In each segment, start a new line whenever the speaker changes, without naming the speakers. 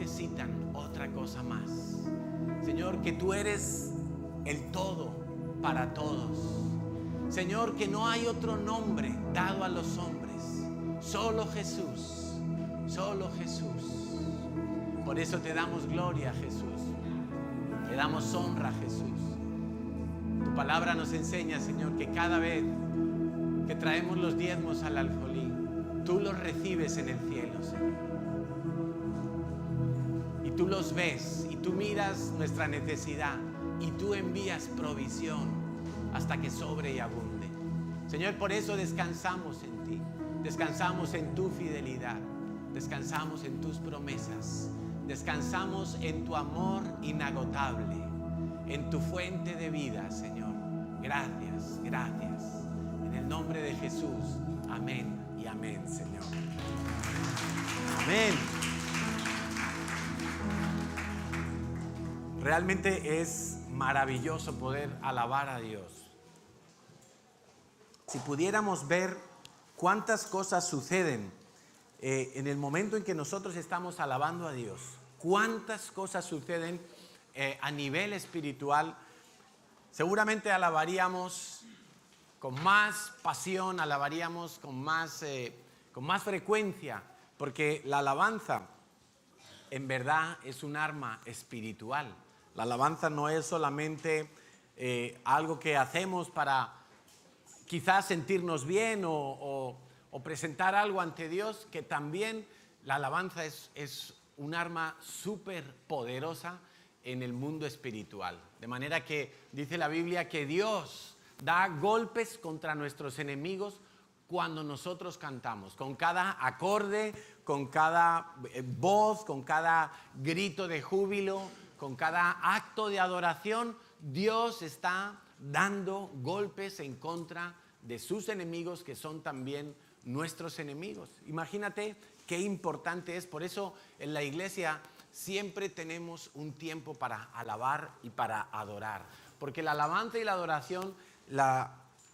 necesitan otra cosa más. Señor, que tú eres el todo para todos. Señor, que no hay otro nombre dado a los hombres, solo Jesús, solo Jesús. Por eso te damos gloria, Jesús, te damos honra, Jesús. Tu palabra nos enseña, Señor, que cada vez que traemos los diezmos al alfolí, tú los recibes en el cielo, Señor. Y tú los ves, y tú miras nuestra necesidad, y tú envías provisión hasta que sobre y abunde. Señor, por eso descansamos en ti, descansamos en tu fidelidad, descansamos en tus promesas, descansamos en tu amor inagotable, en tu fuente de vida, Señor. Gracias, gracias. En el nombre de Jesús, amén y amén, Señor. Amén. Realmente es maravilloso poder alabar a Dios. Si pudiéramos ver cuántas cosas suceden en el momento en que nosotros estamos alabando a Dios, cuántas cosas suceden a nivel espiritual, seguramente alabaríamos con más pasión, alabaríamos con más frecuencia, porque la alabanza en verdad es un arma espiritual. La alabanza no es solamente algo que hacemos para quizás sentirnos bien o presentar algo ante Dios, que también la alabanza es un arma súper poderosa en el mundo espiritual. De manera que dice la Biblia que Dios da golpes contra nuestros enemigos cuando nosotros cantamos, con cada acorde, con cada voz, con cada grito de júbilo, con cada acto de adoración. Dios está dando golpes en contra de sus enemigos, que son también nuestros enemigos. Imagínate qué importante es. Por eso en la iglesia siempre tenemos un tiempo para alabar y para adorar, porque la alabanza y la adoración,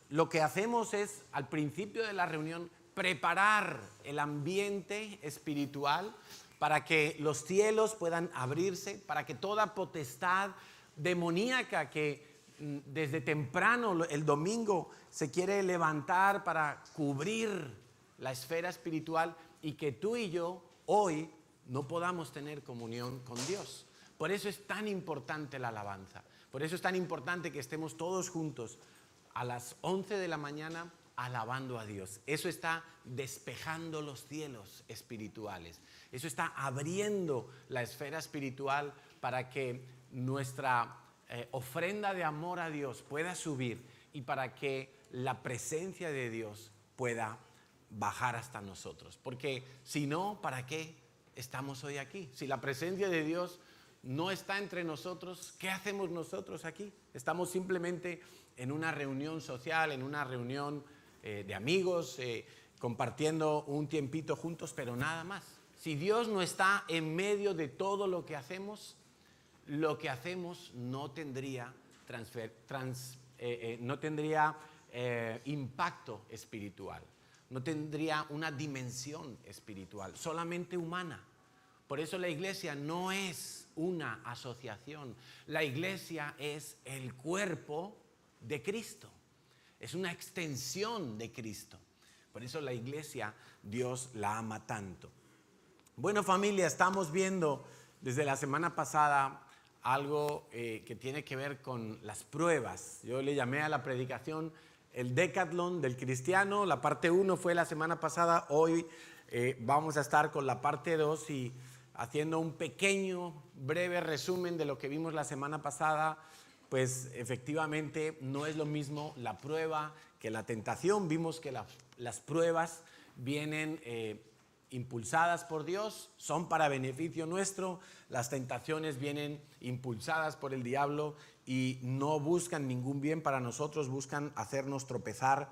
lo que hacemos es, al principio de la reunión, preparar el ambiente espiritual para que los cielos puedan abrirse, para que toda potestad demoníaca que desde temprano el domingo se quiere levantar para cubrir la esfera espiritual, y que tú y yo hoy no podamos tener comunión con Dios. Por eso es tan importante la alabanza. Por eso es tan importante que estemos todos juntos a las 11 de la mañana alabando a Dios. Eso está despejando los cielos espirituales. Eso está abriendo la esfera espiritual para que nuestra ofrenda de amor a Dios pueda subir y para que la presencia de Dios pueda bajar hasta nosotros. Porque si no, ¿para qué estamos hoy aquí? Si la presencia de Dios no está entre nosotros, ¿qué hacemos nosotros aquí? Estamos simplemente en una reunión social, en una reunión de amigos, compartiendo un tiempito juntos, pero nada más. Si Dios no está en medio de todo lo que hacemos no tendría impacto espiritual, no tendría una dimensión espiritual, solamente humana. Por eso la iglesia no es una asociación, la iglesia es el cuerpo de Cristo, es una extensión de Cristo. Por eso la iglesia, Dios la ama tanto. Bueno, familia, estamos viendo desde la semana pasada algo que tiene que ver con las pruebas. Yo le llamé a la predicación el Decatlón del cristiano. La parte 1 fue la semana pasada. Hoy vamos a estar con la parte 2 y haciendo un pequeño, breve resumen de lo que vimos la semana pasada. Pues efectivamente no es lo mismo la prueba que la tentación. Vimos que las pruebas vienen impulsadas por Dios, son para beneficio nuestro. Las tentaciones vienen impulsadas por el diablo y no buscan ningún bien para nosotros, buscan hacernos tropezar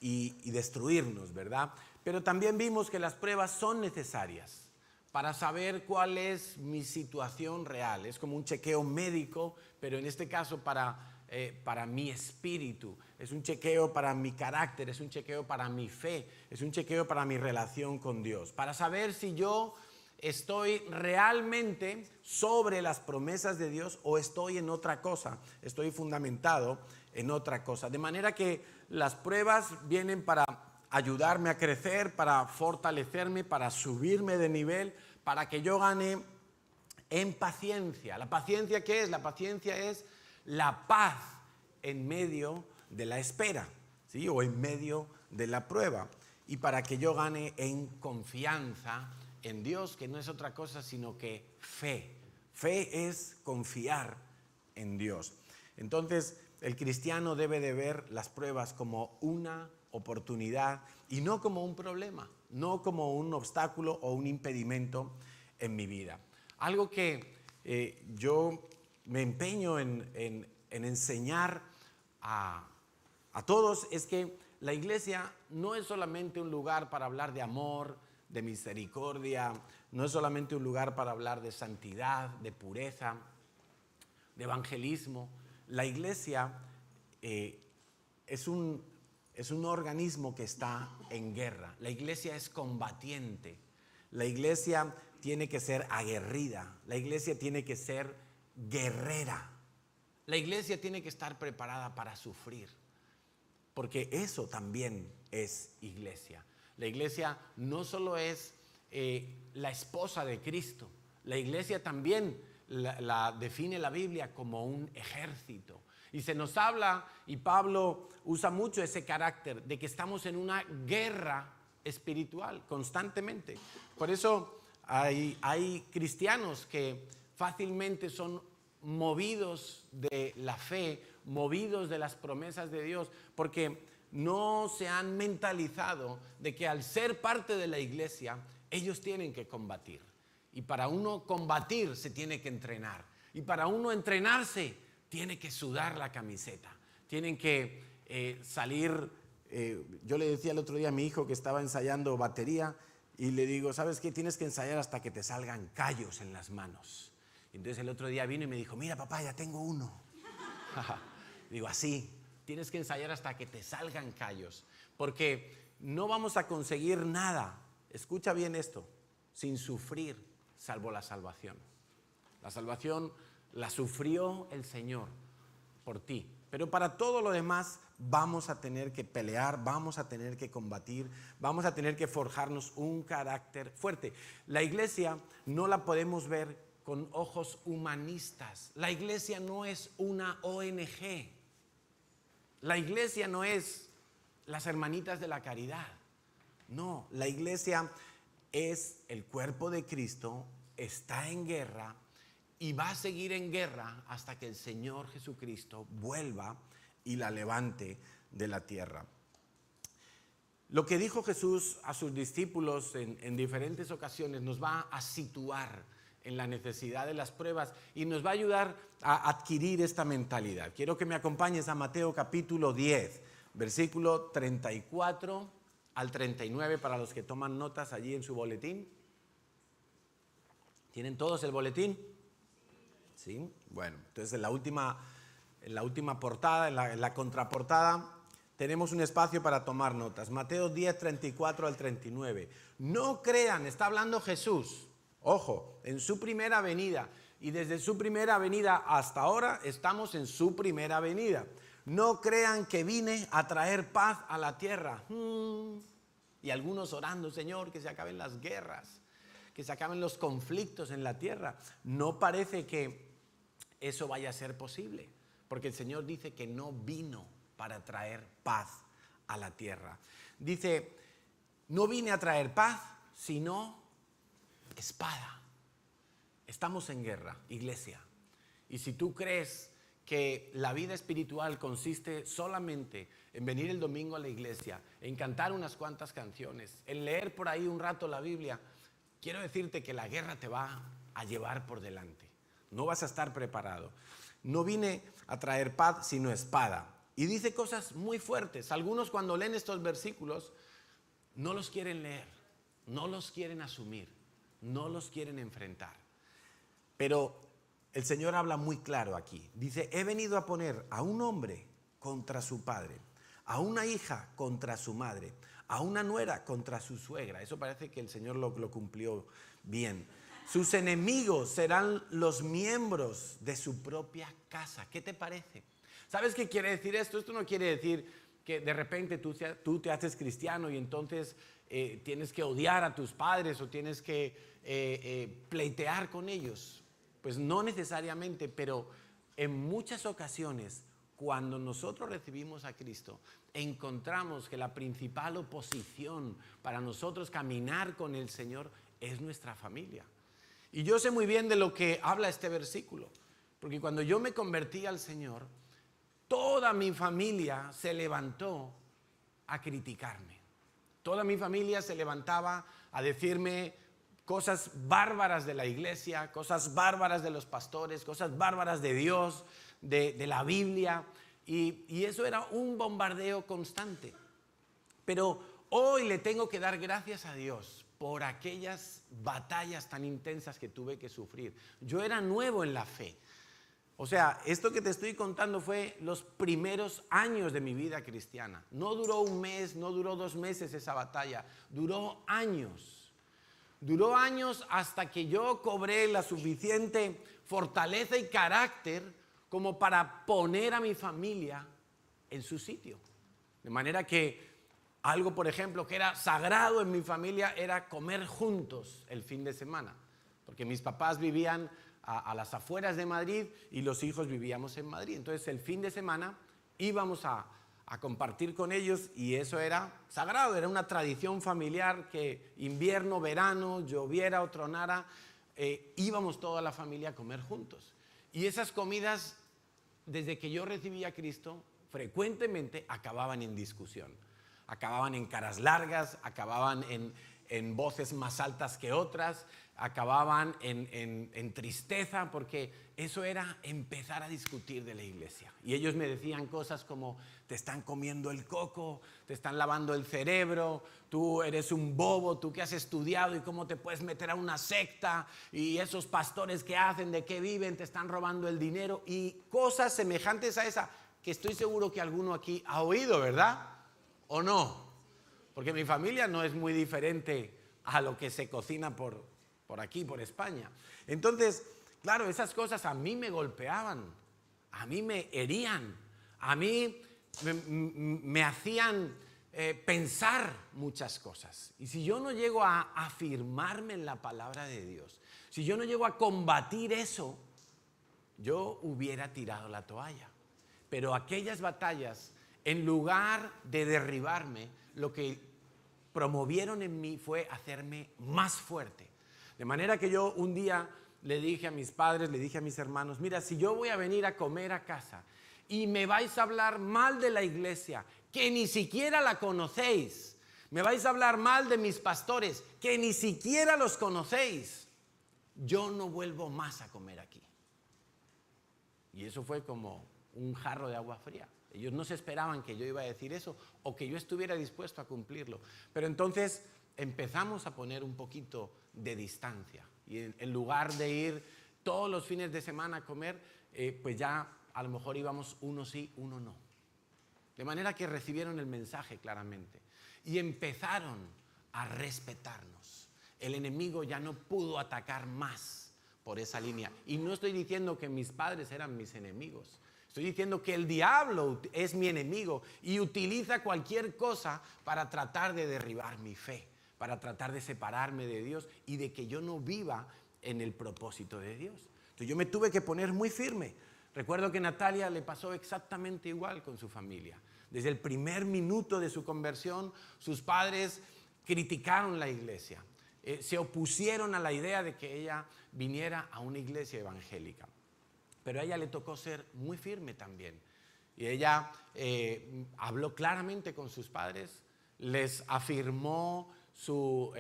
y destruirnos, ¿verdad? Pero también vimos que las pruebas son necesarias para saber cuál es mi situación real. Es como un chequeo médico, pero en este caso para mi espíritu. Es un chequeo para mi carácter, es un chequeo para mi fe, es un chequeo para mi relación con Dios. Para saber si yo ¿estoy realmente sobre las promesas de Dios o estoy en otra cosa? Estoy fundamentado en otra cosa. De manera que las pruebas vienen para ayudarme a crecer, para fortalecerme, para subirme de nivel, para que yo gane en paciencia. ¿La paciencia qué es? La paciencia es la paz en medio de la espera, ¿sí? O en medio de la prueba. Y para que yo gane en confianza en Dios, que no es otra cosa sino que fe. Fe es confiar en Dios. Entonces, el cristiano debe de ver las pruebas como una oportunidad y no como un problema, no como un obstáculo o un impedimento en mi vida. Algo que yo me empeño en enseñar a todos es que la iglesia no es solamente un lugar para hablar de amor, de misericordia, no es solamente un lugar para hablar de santidad, de pureza, de evangelismo. La iglesia es un organismo que está en guerra. La iglesia es combatiente. La iglesia tiene que ser aguerrida. La iglesia tiene que ser guerrera. La iglesia tiene que estar preparada para sufrir. Porque eso también es iglesia. La iglesia no solo es la esposa de Cristo. La iglesia también la define la Biblia como un ejército. Y se nos habla, y Pablo usa mucho ese carácter, de que estamos en una guerra espiritual constantemente. Por eso hay cristianos que fácilmente son movidos de la fe, movidos de las promesas de Dios, porque no se han mentalizado de que al ser parte de la iglesia, ellos tienen que combatir. Y para uno combatir se tiene que entrenar. Y para uno entrenarse, tiene que sudar la camiseta. Tienen que salir. Yo le decía el otro día a mi hijo que estaba ensayando batería y le digo, ¿sabes qué? Tienes que ensayar hasta que te salgan callos en las manos. Entonces el otro día vino y me dijo, mira papá, ya tengo uno. Digo, así, tienes que ensayar hasta que te salgan callos, porque no vamos a conseguir nada, escucha bien esto, sin sufrir, salvo la salvación. La salvación la sufrió el Señor por ti, pero para todo lo demás vamos a tener que pelear, vamos a tener que combatir, vamos a tener que forjarnos un carácter fuerte. La iglesia no la podemos ver con ojos humanistas. La iglesia no es una ONG. La iglesia no es las hermanitas de la caridad. No, la iglesia es el cuerpo de Cristo, está en guerra y va a seguir en guerra hasta que el Señor Jesucristo vuelva y la levante de la tierra. Lo que dijo Jesús a sus discípulos en diferentes ocasiones nos va a situar en la necesidad de las pruebas y nos va a ayudar a adquirir esta mentalidad. Quiero que me acompañes a Mateo capítulo 10, versículo 34 al 39 para los que toman notas allí en su boletín. ¿Tienen todos el boletín? Sí. Bueno, entonces en la última portada, en la contraportada, tenemos un espacio para tomar notas. Mateo 10, 34 al 39. No crean, está hablando Jesús. Ojo, en su primera venida, y desde su primera venida hasta ahora estamos en su primera venida. No crean que vine a traer paz a la tierra. Y algunos orando, Señor, que se acaben las guerras, que se acaben los conflictos en la tierra. No parece que eso vaya a ser posible, porque el Señor dice que no vino para traer paz a la tierra. Dice, no vine a traer paz, sino espada. Estamos en guerra, iglesia. Y si tú crees que la vida espiritual consiste solamente en venir el domingo a la iglesia, en cantar unas cuantas canciones, en leer por ahí un rato la Biblia, quiero decirte que la guerra te va a llevar por delante. No vas a estar preparado. No vine a traer paz, sino espada. Y dice cosas muy fuertes. Algunos cuando leen estos versículos no los quieren leer, no los quieren asumir, no los quieren enfrentar. Pero el Señor habla muy claro aquí. Dice, he venido a poner a un hombre contra su padre, a una hija contra su madre, a una nuera contra su suegra. Eso parece que el Señor lo cumplió bien. Sus enemigos serán los miembros de su propia casa. ¿Qué te parece? ¿Sabes qué quiere decir esto? Esto no quiere decir que de repente tú te haces cristiano y entonces tienes que odiar a tus padres o tienes que pleitear con ellos. Pues no necesariamente, pero en muchas ocasiones, cuando nosotros recibimos a Cristo, encontramos que la principal oposición para nosotros caminar con el Señor es nuestra familia. Y yo sé muy bien de lo que habla este versículo, porque cuando yo me convertí al Señor, toda mi familia se levantó a criticarme. Toda mi familia se levantaba a decirme cosas bárbaras de la iglesia, cosas bárbaras de los pastores, cosas bárbaras de Dios, de la Biblia. Y eso era un bombardeo constante. Pero hoy le tengo que dar gracias a Dios por aquellas batallas tan intensas que tuve que sufrir. Yo era nuevo en la fe. O sea, esto que te estoy contando fue los primeros años de mi vida cristiana. No duró un mes, no duró 2 meses esa batalla, duró años. Duró años hasta que yo cobré la suficiente fortaleza y carácter como para poner a mi familia en su sitio. De manera que algo, por ejemplo, que era sagrado en mi familia era comer juntos el fin de semana. Porque mis papás vivían a las afueras de Madrid y los hijos vivíamos en Madrid. Entonces el fin de semana íbamos a compartir con ellos y eso era sagrado, era una tradición familiar que invierno, verano, lloviera o tronara, íbamos toda la familia a comer juntos. Y esas comidas, desde que yo recibí a Cristo, frecuentemente acababan en discusión, acababan en caras largas, acababan en voces más altas que otras, acababan en tristeza, porque eso era empezar a discutir de la iglesia. Y ellos me decían cosas como: te están comiendo el coco, te están lavando el cerebro, tú eres un bobo, tú que has estudiado y cómo te puedes meter a una secta, y esos pastores que hacen, de qué viven, te están robando el dinero, y cosas semejantes a esa que estoy seguro que alguno aquí ha oído, ¿verdad? ¿O no? Porque mi familia no es muy diferente a lo que se cocina por aquí, por España. Entonces, claro, esas cosas a mí me golpeaban, a mí me herían, a mí me hacían pensar muchas cosas. Y si yo no llego a afirmarme en la palabra de Dios, si yo no llego a combatir eso, yo hubiera tirado la toalla. Pero aquellas batallas, en lugar de derribarme, lo que promovieron en mí fue hacerme más fuerte. De manera que yo un día le dije a mis padres, le dije a mis hermanos: mira, si yo voy a venir a comer a casa y me vais a hablar mal de la iglesia, que ni siquiera la conocéis, me vais a hablar mal de mis pastores, que ni siquiera los conocéis, yo no vuelvo más a comer aquí. Y eso fue como un jarro de agua fría. Ellos no se esperaban que yo iba a decir eso o que yo estuviera dispuesto a cumplirlo. Pero entonces empezamos a poner un poquito de distancia. Y en lugar de ir todos los fines de semana a comer, pues ya a lo mejor íbamos uno sí, uno no. De manera que recibieron el mensaje claramente. Y empezaron a respetarnos. El enemigo ya no pudo atacar más por esa línea. Y no estoy diciendo que mis padres eran mis enemigos. Estoy diciendo que el diablo es mi enemigo y utiliza cualquier cosa para tratar de derribar mi fe, para tratar de separarme de Dios y de que yo no viva en el propósito de Dios. Entonces yo me tuve que poner muy firme. Recuerdo que a Natalia le pasó exactamente igual con su familia. Desde el primer minuto de su conversión, sus padres criticaron la iglesia. Se opusieron a la idea de que ella viniera a una iglesia evangélica. Pero a ella le tocó ser muy firme también. Y ella habló claramente con sus padres, les afirmó su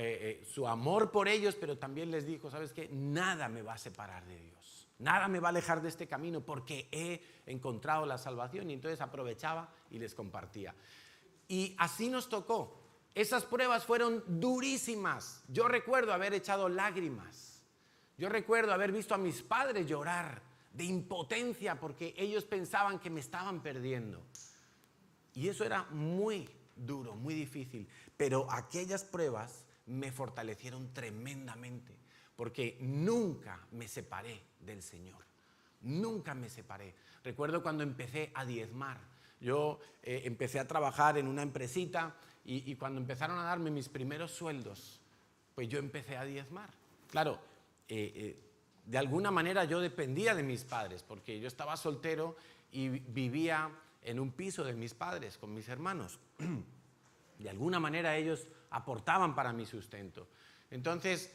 amor por ellos, pero también les dijo: ¿sabes qué? Nada me va a separar de Dios. Nada me va a alejar de este camino porque he encontrado la salvación. Y entonces aprovechaba y les compartía. Y así nos tocó. Esas pruebas fueron durísimas. Yo recuerdo haber echado lágrimas. Yo recuerdo haber visto a mis padres llorar de impotencia porque ellos pensaban que me estaban perdiendo. Y eso era muy duro, muy difícil. Pero aquellas pruebas me fortalecieron tremendamente porque nunca me separé del Señor. Nunca me separé. Recuerdo cuando empecé a diezmar. Yo empecé a trabajar en una empresita y cuando empezaron a darme mis primeros sueldos, pues yo empecé a diezmar. Claro, de alguna manera yo dependía de mis padres, porque yo estaba soltero y vivía en un piso de mis padres con mis hermanos. De alguna manera ellos aportaban para mi sustento. Entonces,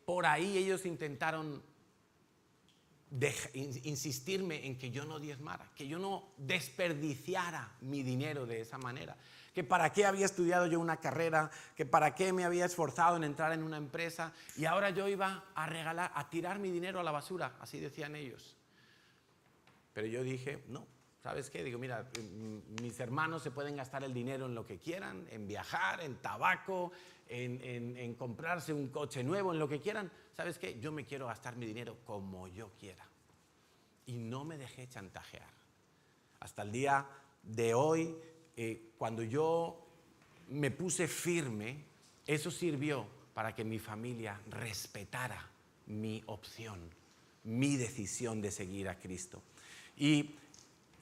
por ahí ellos intentaron insistirme en que yo no diezmara, que yo no desperdiciara mi dinero de esa manera, que para qué había estudiado yo una carrera, que para qué me había esforzado en entrar en una empresa y ahora yo iba a tirar mi dinero a la basura, así decían ellos. Pero yo dije, no, ¿sabes qué? Digo, mira, mis hermanos se pueden gastar el dinero en lo que quieran, en viajar, en tabaco, en comprarse un coche nuevo, en lo que quieran. ¿Sabes qué? Yo me quiero gastar mi dinero como yo quiera. Y no me dejé chantajear. Hasta el día de hoy, cuando yo me puse firme, eso sirvió para que mi familia respetara mi opción, mi decisión de seguir a Cristo. Y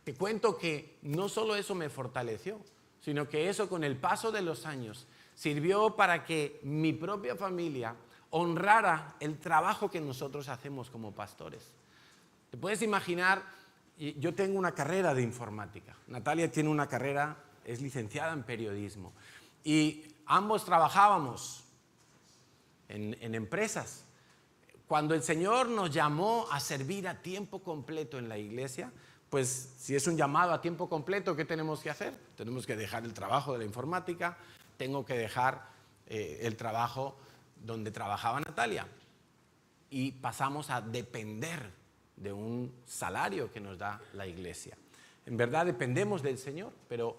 te cuento que no solo eso me fortaleció, sino que eso con el paso de los años sirvió para que mi propia familia honrara el trabajo que nosotros hacemos como pastores. Te puedes imaginar, yo tengo una carrera de informática, Natalia tiene una carrera, es licenciada en periodismo, y ambos trabajábamos en empresas. Cuando el Señor nos llamó a servir a tiempo completo en la iglesia, pues si es un llamado a tiempo completo, ¿qué tenemos que hacer? Tenemos que dejar el trabajo de la informática, tengo que dejar el trabajo donde trabajaba Natalia y pasamos a depender de un salario que nos da la iglesia. En verdad dependemos del Señor, pero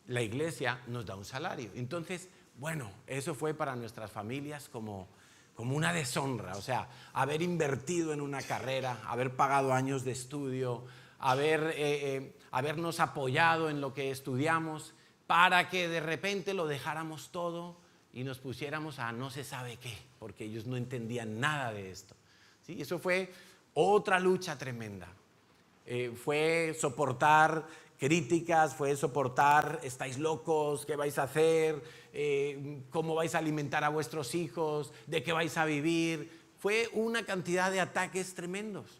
la iglesia nos da un salario. Entonces, bueno, eso fue para nuestras familias como una deshonra, o sea, haber invertido en una carrera, haber pagado años de estudio, habernos apoyado en lo que estudiamos para que de repente lo dejáramos todo y nos pusiéramos a no se sabe qué, porque ellos no entendían nada de esto. ¿Sí? Eso fue otra lucha tremenda. Fue soportar críticas, fue soportar, estáis locos, ¿qué vais a hacer? ¿Cómo vais a alimentar a vuestros hijos? ¿De qué vais a vivir? Fue una cantidad de ataques tremendos.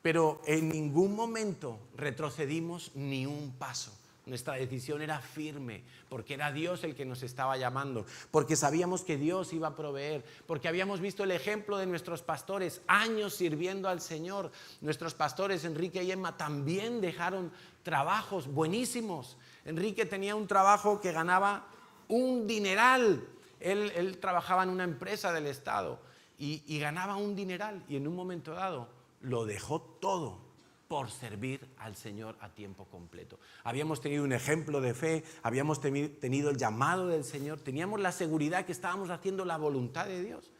Pero en ningún momento retrocedimos ni un paso. Nuestra decisión era firme, porque era Dios el que nos estaba llamando, porque sabíamos que Dios iba a proveer, porque habíamos visto el ejemplo de nuestros pastores, años sirviendo al Señor. Nuestros pastores, Enrique y Emma, también dejaron trabajos buenísimos. Enrique tenía un trabajo que ganaba un dineral. Él trabajaba en una empresa del Estado y ganaba un dineral, y en un momento dado lo dejó todo por servir al Señor a tiempo completo. Habíamos tenido un ejemplo de fe, habíamos tenido el llamado del Señor, teníamos la seguridad que estábamos haciendo la voluntad de Dios.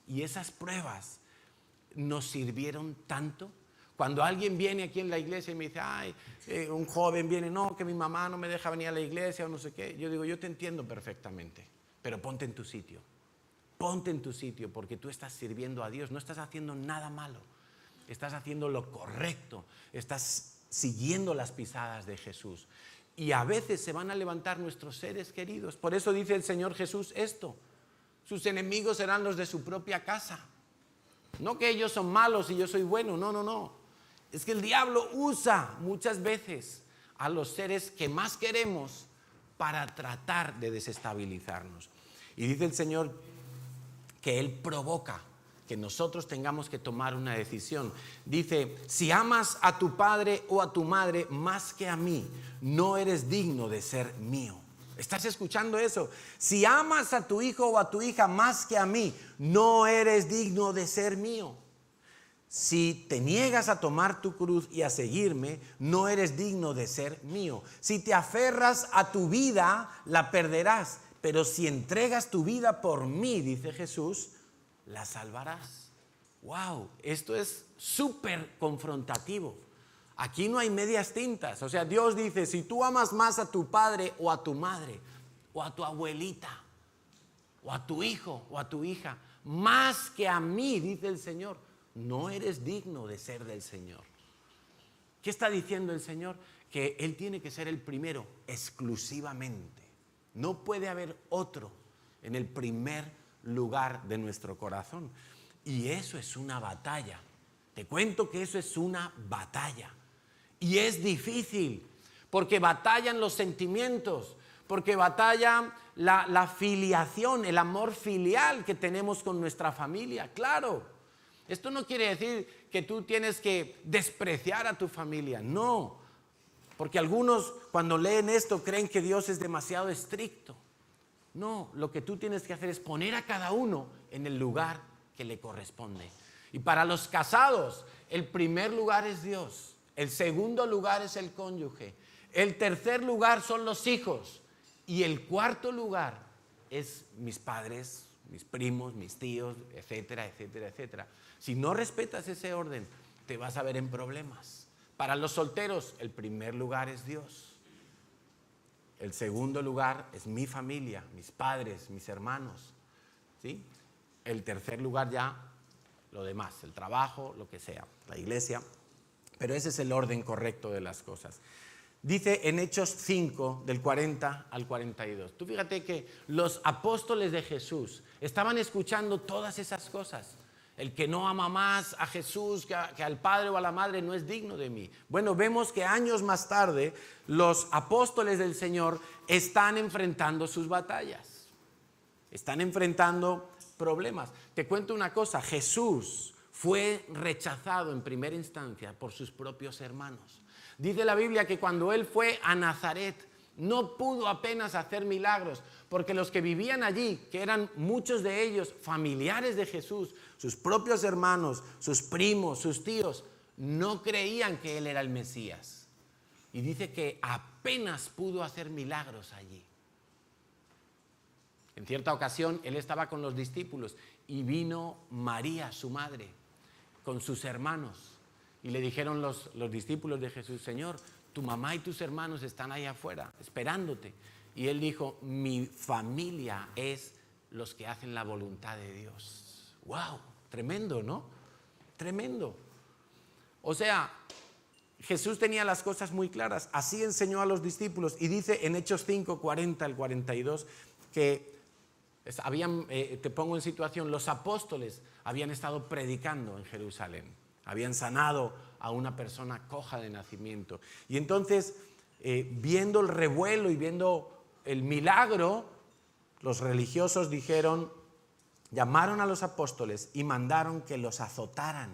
Y esas pruebas nos sirvieron tanto. Cuando alguien viene aquí en la iglesia y me dice, un joven viene, no, que mi mamá no me deja venir a la iglesia o no sé qué, yo digo, yo te entiendo perfectamente, pero ponte en tu sitio. Ponte en tu sitio, porque tú estás sirviendo a Dios, no estás haciendo nada malo. Estás haciendo lo correcto, estás siguiendo las pisadas de Jesús. Y a veces se van a levantar nuestros seres queridos. Por eso dice el Señor Jesús esto: sus enemigos serán los de su propia casa. No que ellos son malos y yo soy bueno, no. Es que el diablo usa muchas veces a los seres que más queremos para tratar de desestabilizarnos. Y dice el Señor que Él provoca que nosotros tengamos que tomar una decisión. Dice, si amas a tu padre o a tu madre más que a mí, no eres digno de ser mío. ¿Estás escuchando eso? Si amas a tu hijo o a tu hija más que a mí, no eres digno de ser mío. Si te niegas a tomar tu cruz y a seguirme, no eres digno de ser mío. Si te aferras a tu vida, la perderás. Pero si entregas tu vida por mí, dice Jesús, la salvarás. ¡Wow! Esto es súper confrontativo. Aquí no hay medias tintas. O sea, Dios dice, si tú amas más a tu padre o a tu madre, o a tu abuelita, o a tu hijo o a tu hija, más que a mí, dice el Señor, no eres digno de ser del Señor. ¿Qué está diciendo el Señor? Que Él tiene que ser el primero exclusivamente. No puede haber otro en el primer lugar de nuestro corazón. Y eso es una batalla. Te cuento que eso es una batalla. Y es difícil, porque batallan los sentimientos, porque batalla la filiación, el amor filial que tenemos con nuestra familia. Claro, esto no quiere decir que tú tienes que despreciar a tu familia, no. Porque algunos cuando leen esto creen que Dios es demasiado estricto. No, lo que tú tienes que hacer es poner a cada uno en el lugar que le corresponde. Y para los casados, el primer lugar es Dios, el segundo lugar es el cónyuge, el tercer lugar son los hijos y el cuarto lugar es mis padres, mis primos, mis tíos, etcétera, etcétera, etcétera. Si no respetas ese orden, te vas a ver en problemas. Para los solteros, el primer lugar es Dios. El segundo lugar es mi familia, mis padres, mis hermanos, ¿sí? El tercer lugar ya, lo demás, el trabajo, lo que sea, la iglesia. Pero ese es el orden correcto de las cosas. Dice en Hechos 5, del 40 al 42. Tú fíjate que los apóstoles de Jesús estaban escuchando todas esas cosas. El que no ama más a Jesús que al padre o a la madre no es digno de mí. Bueno, vemos que años más tarde los apóstoles del Señor están enfrentando sus batallas. Están enfrentando problemas. Te cuento una cosa, Jesús fue rechazado en primera instancia por sus propios hermanos. Dice la Biblia que cuando él fue a Nazaret no pudo apenas hacer milagros, porque los que vivían allí, que eran muchos de ellos familiares de Jesús, sus propios hermanos, sus primos, sus tíos, no creían que él era el Mesías. Y dice que apenas pudo hacer milagros allí. En cierta ocasión, él estaba con los discípulos y vino María, su madre, con sus hermanos. Y le dijeron los discípulos de Jesús: Señor, tu mamá y tus hermanos están ahí afuera, esperándote. Y él dijo: mi familia es los que hacen la voluntad de Dios. ¡Wow! Tremendo, ¿no? Tremendo. O sea, Jesús tenía las cosas muy claras. Así enseñó a los discípulos. Y dice en Hechos 5, 40 al 42, que te pongo en situación, los apóstoles habían estado predicando en Jerusalén. Habían sanado a una persona coja de nacimiento. Y entonces, viendo el revuelo y viendo el milagro, los religiosos llamaron a los apóstoles y mandaron que los azotaran.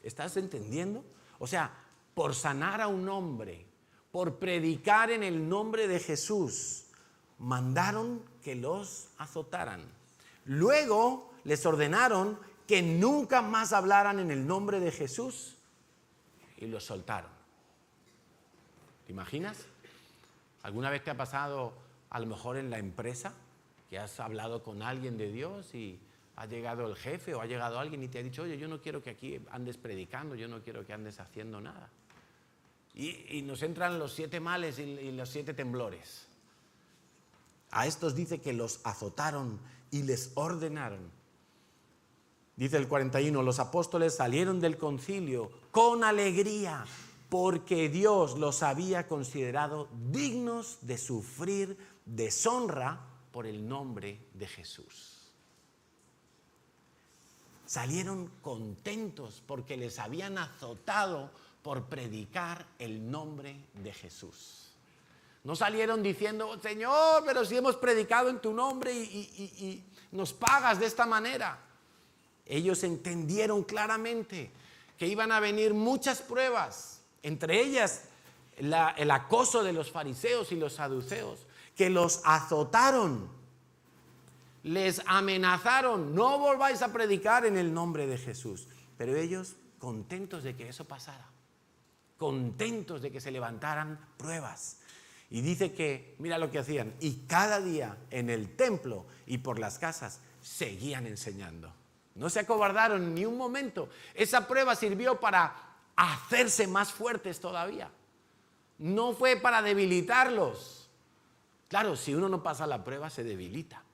¿Estás entendiendo? O sea, por sanar a un hombre, por predicar en el nombre de Jesús, mandaron que los azotaran. Luego les ordenaron que nunca más hablaran en el nombre de Jesús y los soltaron. ¿Te imaginas? ¿Alguna vez te ha pasado, a lo mejor en la empresa, que has hablado con alguien de Dios y ha llegado el jefe o ha llegado alguien y te ha dicho: oye, yo no quiero que aquí andes predicando, yo no quiero que andes haciendo nada? Y nos entran los 7 males y los 7 temblores. A estos dice que los azotaron y les ordenaron. Dice el 41, los apóstoles salieron del concilio con alegría porque Dios los había considerado dignos de sufrir deshonra por el nombre de Jesús. Salieron contentos porque les habían azotado por predicar el nombre de Jesús. No salieron diciendo: Señor, pero si hemos predicado en tu nombre y nos pagas de esta manera. Ellos entendieron claramente que iban a venir muchas pruebas, entre ellas el acoso de los fariseos y los saduceos, que los azotaron, les amenazaron: no volváis a predicar en el nombre de Jesús. Pero ellos contentos de que eso pasara, contentos de que se levantaran pruebas. Y dice que, mira lo que hacían, y cada día en el templo y por las casas seguían enseñando. No se acobardaron ni un momento. Esa prueba sirvió para hacerse más fuertes todavía. No fue para debilitarlos. Claro, si uno no pasa la prueba, se debilita.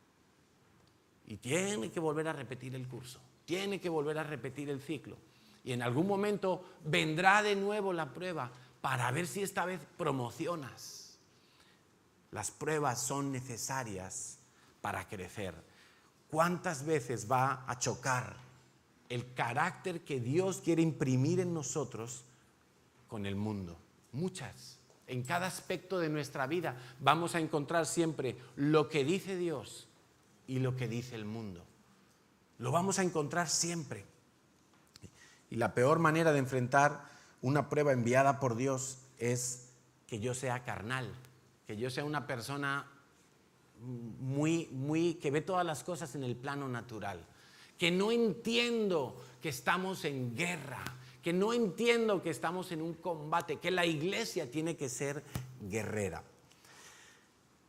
y tiene que volver a repetir el curso, tiene que volver a repetir el ciclo. Y en algún momento vendrá de nuevo la prueba para ver si esta vez promocionas. Las pruebas son necesarias para crecer. ¿Cuántas veces va a chocar el carácter que Dios quiere imprimir en nosotros con el mundo? Muchas. En cada aspecto de nuestra vida vamos a encontrar siempre lo que dice Dios y lo que dice el mundo. Lo vamos a encontrar siempre. Y la peor manera de enfrentar una prueba enviada por Dios es que yo sea carnal, que yo sea una persona que ve todas las cosas en el plano natural, que no entiendo que estamos en guerra, que no entiendo que estamos en un combate, que la iglesia tiene que ser guerrera.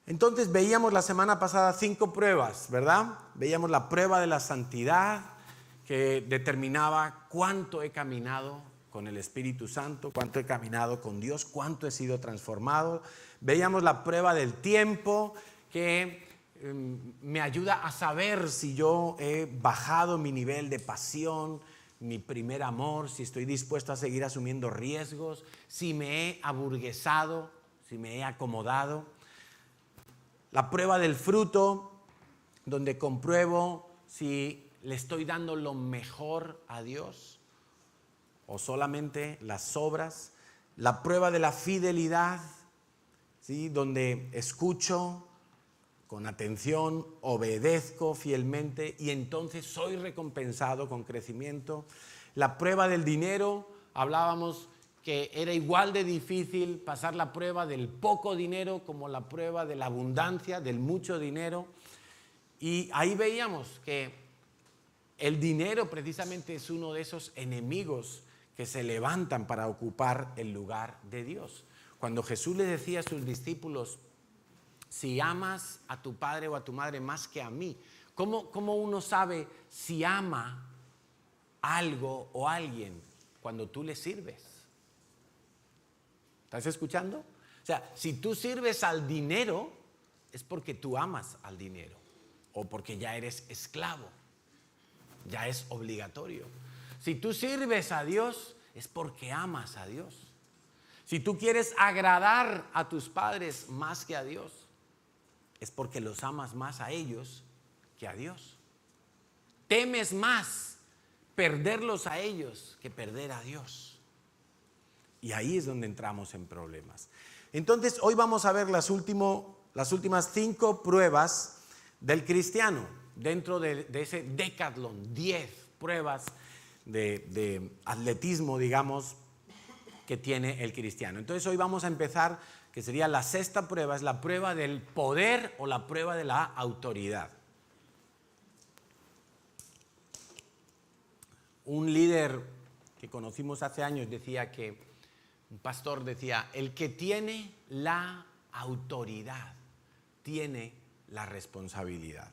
Entonces veíamos la semana pasada 5 pruebas, ¿verdad? Veíamos la prueba de la santidad, que determinaba cuánto he caminado con el Espíritu Santo, cuánto he caminado con Dios, cuánto he sido transformado. Veíamos la prueba del tiempo, que me ayuda a saber si yo he bajado mi nivel de pasión, mi primer amor, si estoy dispuesto a seguir asumiendo riesgos, si me he aburguesado, si me he acomodado. La prueba del fruto, donde compruebo si le estoy dando lo mejor a Dios o solamente las obras. La prueba de la fidelidad, ¿sí? Donde escucho con atención, obedezco fielmente y entonces soy recompensado con crecimiento. La prueba del dinero, hablábamos que era igual de difícil pasar la prueba del poco dinero como la prueba de la abundancia, del mucho dinero. Y ahí veíamos que el dinero precisamente es uno de esos enemigos que se levantan para ocupar el lugar de Dios. Cuando Jesús le decía a sus discípulos, si amas a tu padre o a tu madre más que a mí, ¿cómo uno sabe si ama algo o alguien? Cuando tú le sirves. ¿Estás escuchando? O sea, si tú sirves al dinero, es porque tú amas al dinero o porque ya eres esclavo. Ya es obligatorio. Si tú sirves a Dios, es porque amas a Dios. Si tú quieres agradar a tus padres más que a Dios, es porque los amas más a ellos que a Dios. Temes más perderlos a ellos que perder a Dios. Y ahí es donde entramos en problemas. Entonces, hoy vamos a ver las últimas 5 pruebas del cristiano. Dentro de ese decatlón, 10 pruebas de atletismo, digamos, que tiene el cristiano. Entonces hoy vamos a empezar, que sería la 6ª prueba, es la prueba del poder o la prueba de la autoridad. Un líder que conocimos hace años decía que, un pastor decía, el que tiene la autoridad tiene la responsabilidad.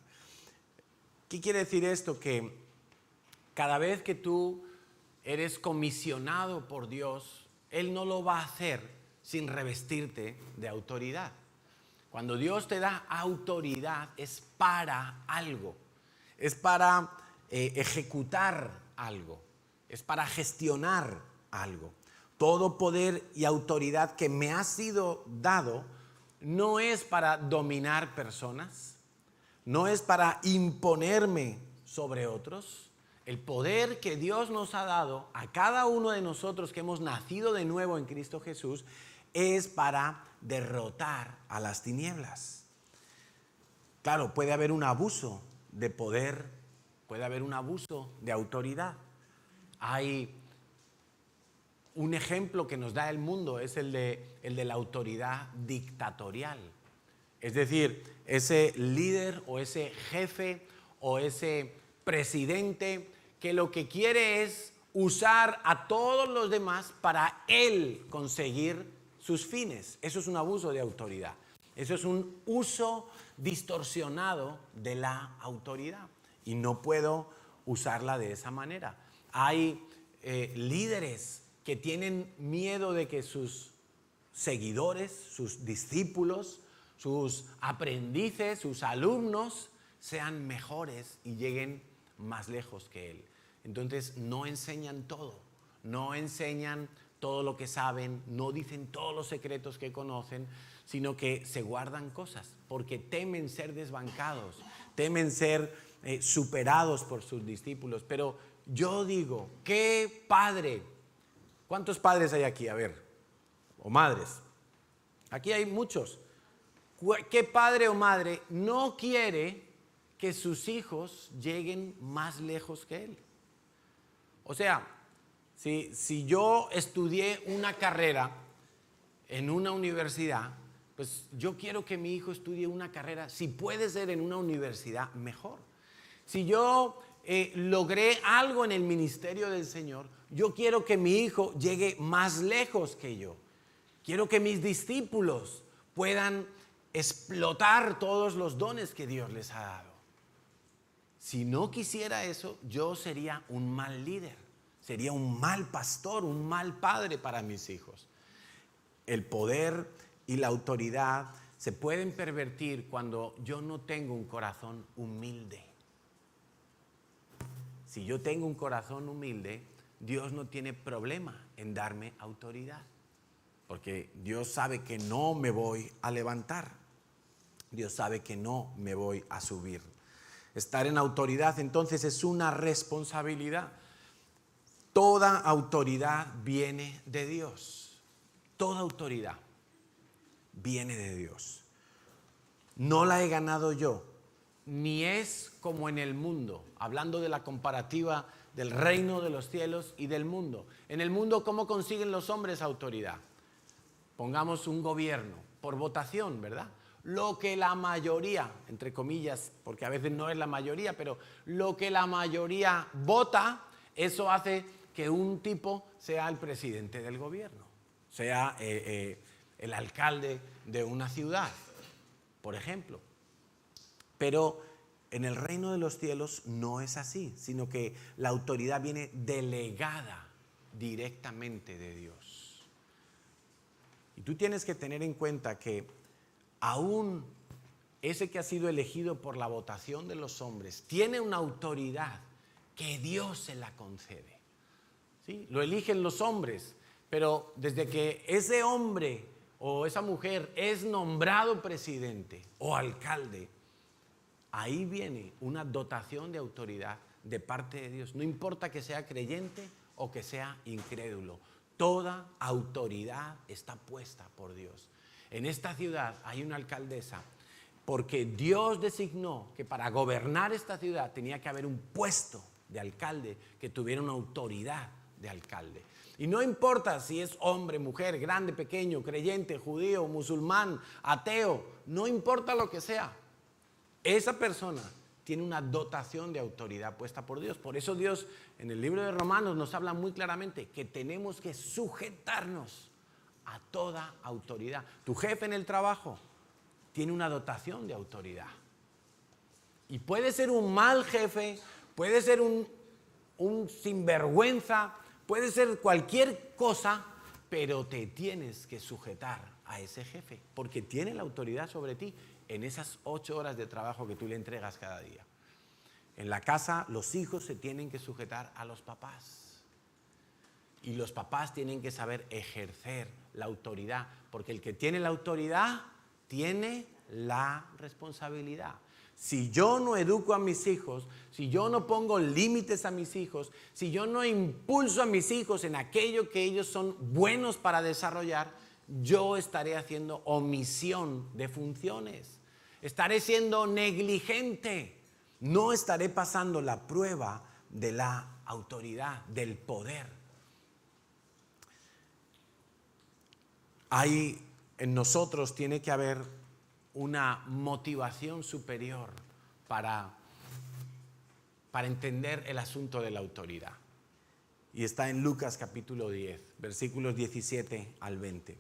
¿Qué quiere decir esto? Que cada vez que tú eres comisionado por Dios, Él no lo va a hacer sin revestirte de autoridad. Cuando Dios te da autoridad es para algo, es para ejecutar algo, es para gestionar algo. Todo poder y autoridad que me ha sido dado no es para dominar personas, no es para imponerme sobre otros. El poder que Dios nos ha dado a cada uno de nosotros que hemos nacido de nuevo en Cristo Jesús es para derrotar a las tinieblas. Claro, puede haber un abuso de poder, puede haber un abuso de autoridad. Hay un ejemplo que nos da el mundo, es el de la autoridad dictatorial. Es decir, ese líder o ese jefe o ese presidente que lo que quiere es usar a todos los demás para él conseguir sus fines. Eso es un abuso de autoridad. Eso es un uso distorsionado de la autoridad y no puedo usarla de esa manera. Hay líderes que tienen miedo de que sus seguidores, sus discípulos, sus aprendices, sus alumnos sean mejores y lleguen más lejos que Él. Entonces no enseñan todo, no enseñan todo lo que saben, no dicen todos los secretos que conocen, sino que se guardan cosas porque temen ser desbancados, temen ser superados por sus discípulos. Pero yo digo, ¿qué padre? ¿Cuántos padres hay aquí? A ver, o madres. Aquí hay muchos. ¿Qué padre o madre no quiere que sus hijos lleguen más lejos que él? O sea, si yo estudié una carrera en una universidad, pues yo quiero que mi hijo estudie una carrera, si puede ser en una universidad, mejor. Si yo logré algo en el ministerio del Señor, yo quiero que mi hijo llegue más lejos que yo. Quiero que mis discípulos puedan explotar todos los dones que Dios les ha dado. Si no quisiera eso, yo sería un mal líder, sería un mal pastor, un mal padre para mis hijos. El poder y la autoridad se pueden pervertir cuando yo no tengo un corazón humilde. Si yo tengo un corazón humilde, Dios no tiene problema en darme autoridad, porque Dios sabe que no me voy a levantar. Dios sabe que no me voy a subir. Estar en autoridad entonces es una responsabilidad. Toda autoridad viene de Dios. Toda autoridad viene de Dios. No la he ganado yo, ni es como en el mundo. Hablando de la comparativa del reino de los cielos y del mundo. En el mundo, ¿cómo consiguen los hombres autoridad? Pongamos un gobierno por votación, ¿verdad? Lo que la mayoría, entre comillas, porque a veces no es la mayoría, pero lo que la mayoría vota, eso hace que un tipo sea el presidente del gobierno, sea el alcalde de una ciudad, por ejemplo. Pero en el reino de los cielos no es así, sino que la autoridad viene delegada directamente de Dios. Y tú tienes que tener en cuenta que aún ese que ha sido elegido por la votación de los hombres tiene una autoridad que Dios se la concede. ¿Sí? Lo eligen los hombres, pero desde que ese hombre o esa mujer es nombrado presidente o alcalde, ahí viene una dotación de autoridad de parte de Dios. No importa que sea creyente o que sea incrédulo, toda autoridad está puesta por Dios. En esta ciudad hay una alcaldesa porque Dios designó que para gobernar esta ciudad tenía que haber un puesto de alcalde que tuviera una autoridad de alcalde. Y no importa si es hombre, mujer, grande, pequeño, creyente, judío, musulmán, ateo, no importa lo que sea. Esa persona tiene una dotación de autoridad puesta por Dios. Por eso Dios en el libro de Romanos nos habla muy claramente que tenemos que sujetarnos a toda autoridad. Tu jefe en el trabajo tiene una dotación de autoridad. Y puede ser un mal jefe, puede ser un sinvergüenza, puede ser cualquier cosa, pero te tienes que sujetar a ese jefe, porque tiene la autoridad sobre ti en esas 8 horas de trabajo que tú le entregas cada día. En la casa, los hijos se tienen que sujetar a los papás. Y los papás tienen que saber ejercer la autoridad, porque el que tiene la autoridad tiene la responsabilidad. Si yo no educo a mis hijos, si yo no pongo límites a mis hijos, si yo no impulso a mis hijos en aquello que ellos son buenos para desarrollar, yo estaré haciendo omisión de funciones. Estaré siendo negligente. No estaré pasando la prueba de la autoridad, del poder. Ahí en nosotros tiene que haber una motivación superior para entender el asunto de la autoridad. Y está en Lucas capítulo 10, versículos 17 al 20.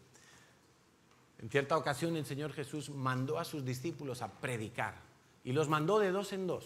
En cierta ocasión el Señor Jesús mandó a sus discípulos a predicar y los mandó de 2 en 2.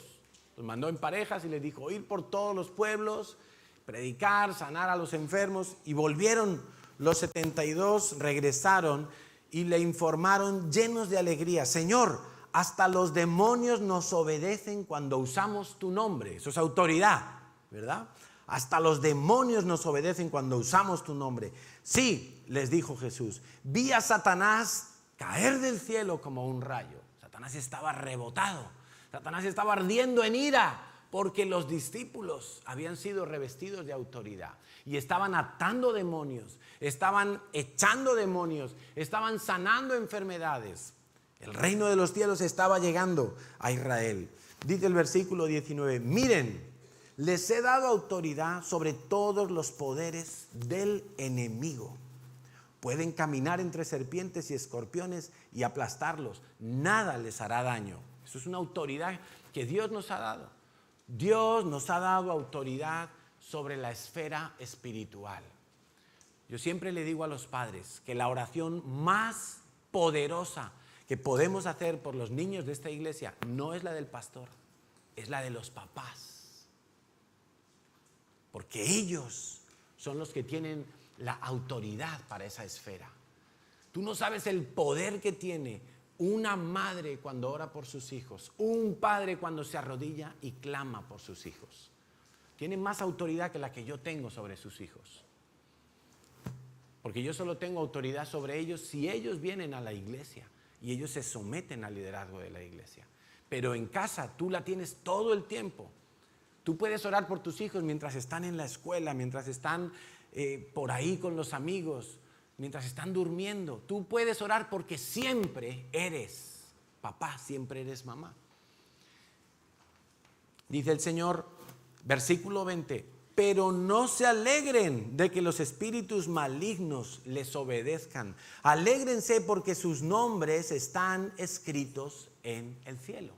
Los mandó en parejas y les dijo ir por todos los pueblos, predicar, sanar a los enfermos, y volvieron los 72, regresaron y le informaron llenos de alegría: Señor, hasta los demonios nos obedecen cuando usamos tu nombre. Eso es autoridad, ¿verdad? Hasta los demonios nos obedecen cuando usamos tu nombre. Sí, les dijo Jesús, vi a Satanás caer del cielo como un rayo. Satanás estaba rebotado. Satanás estaba ardiendo en ira porque los discípulos habían sido revestidos de autoridad y estaban atando demonios, estaban echando demonios, estaban sanando enfermedades. El reino de los cielos estaba llegando a Israel. Dice el versículo 19, miren, les he dado autoridad sobre todos los poderes del enemigo. Pueden caminar entre serpientes y escorpiones y aplastarlos. Nada les hará daño. Eso es una autoridad que Dios nos ha dado. Dios nos ha dado autoridad sobre la esfera espiritual. Yo siempre le digo a los padres que la oración más poderosa que podemos hacer por los niños de esta iglesia no es la del pastor, es la de los papás. Porque ellos son los que tienen la autoridad para esa esfera. Tú no sabes el poder que tiene una madre cuando ora por sus hijos, un padre cuando se arrodilla y clama por sus hijos. Tiene más autoridad que la que yo tengo sobre sus hijos. Porque yo solo tengo autoridad sobre ellos si ellos vienen a la iglesia y ellos se someten al liderazgo de la iglesia. Pero en casa tú la tienes todo el tiempo. Tú puedes orar por tus hijos mientras están en la escuela, mientras están por ahí con los amigos, mientras están durmiendo. Tú puedes orar porque siempre eres papá, siempre eres mamá. Dice el Señor, versículo 20, pero no se alegren de que los espíritus malignos les obedezcan. Alégrense porque sus nombres están escritos en el cielo.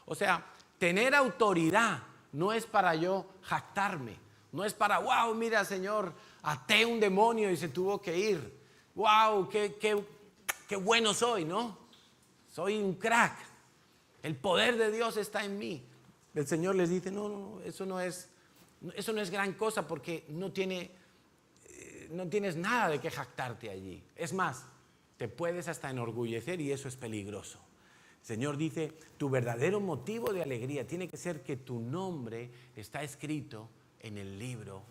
O sea, tener autoridad no es para yo jactarme, no es para, wow, mira Señor, até un demonio y se tuvo que ir. Wow, qué bueno soy, ¿no? Soy un crack. El poder de Dios está en mí. El Señor les dice, no, eso no es gran cosa porque no tienes nada de qué jactarte allí. Es más, te puedes hasta enorgullecer y eso es peligroso. El Señor dice, tu verdadero motivo de alegría tiene que ser que tu nombre está escrito en el libro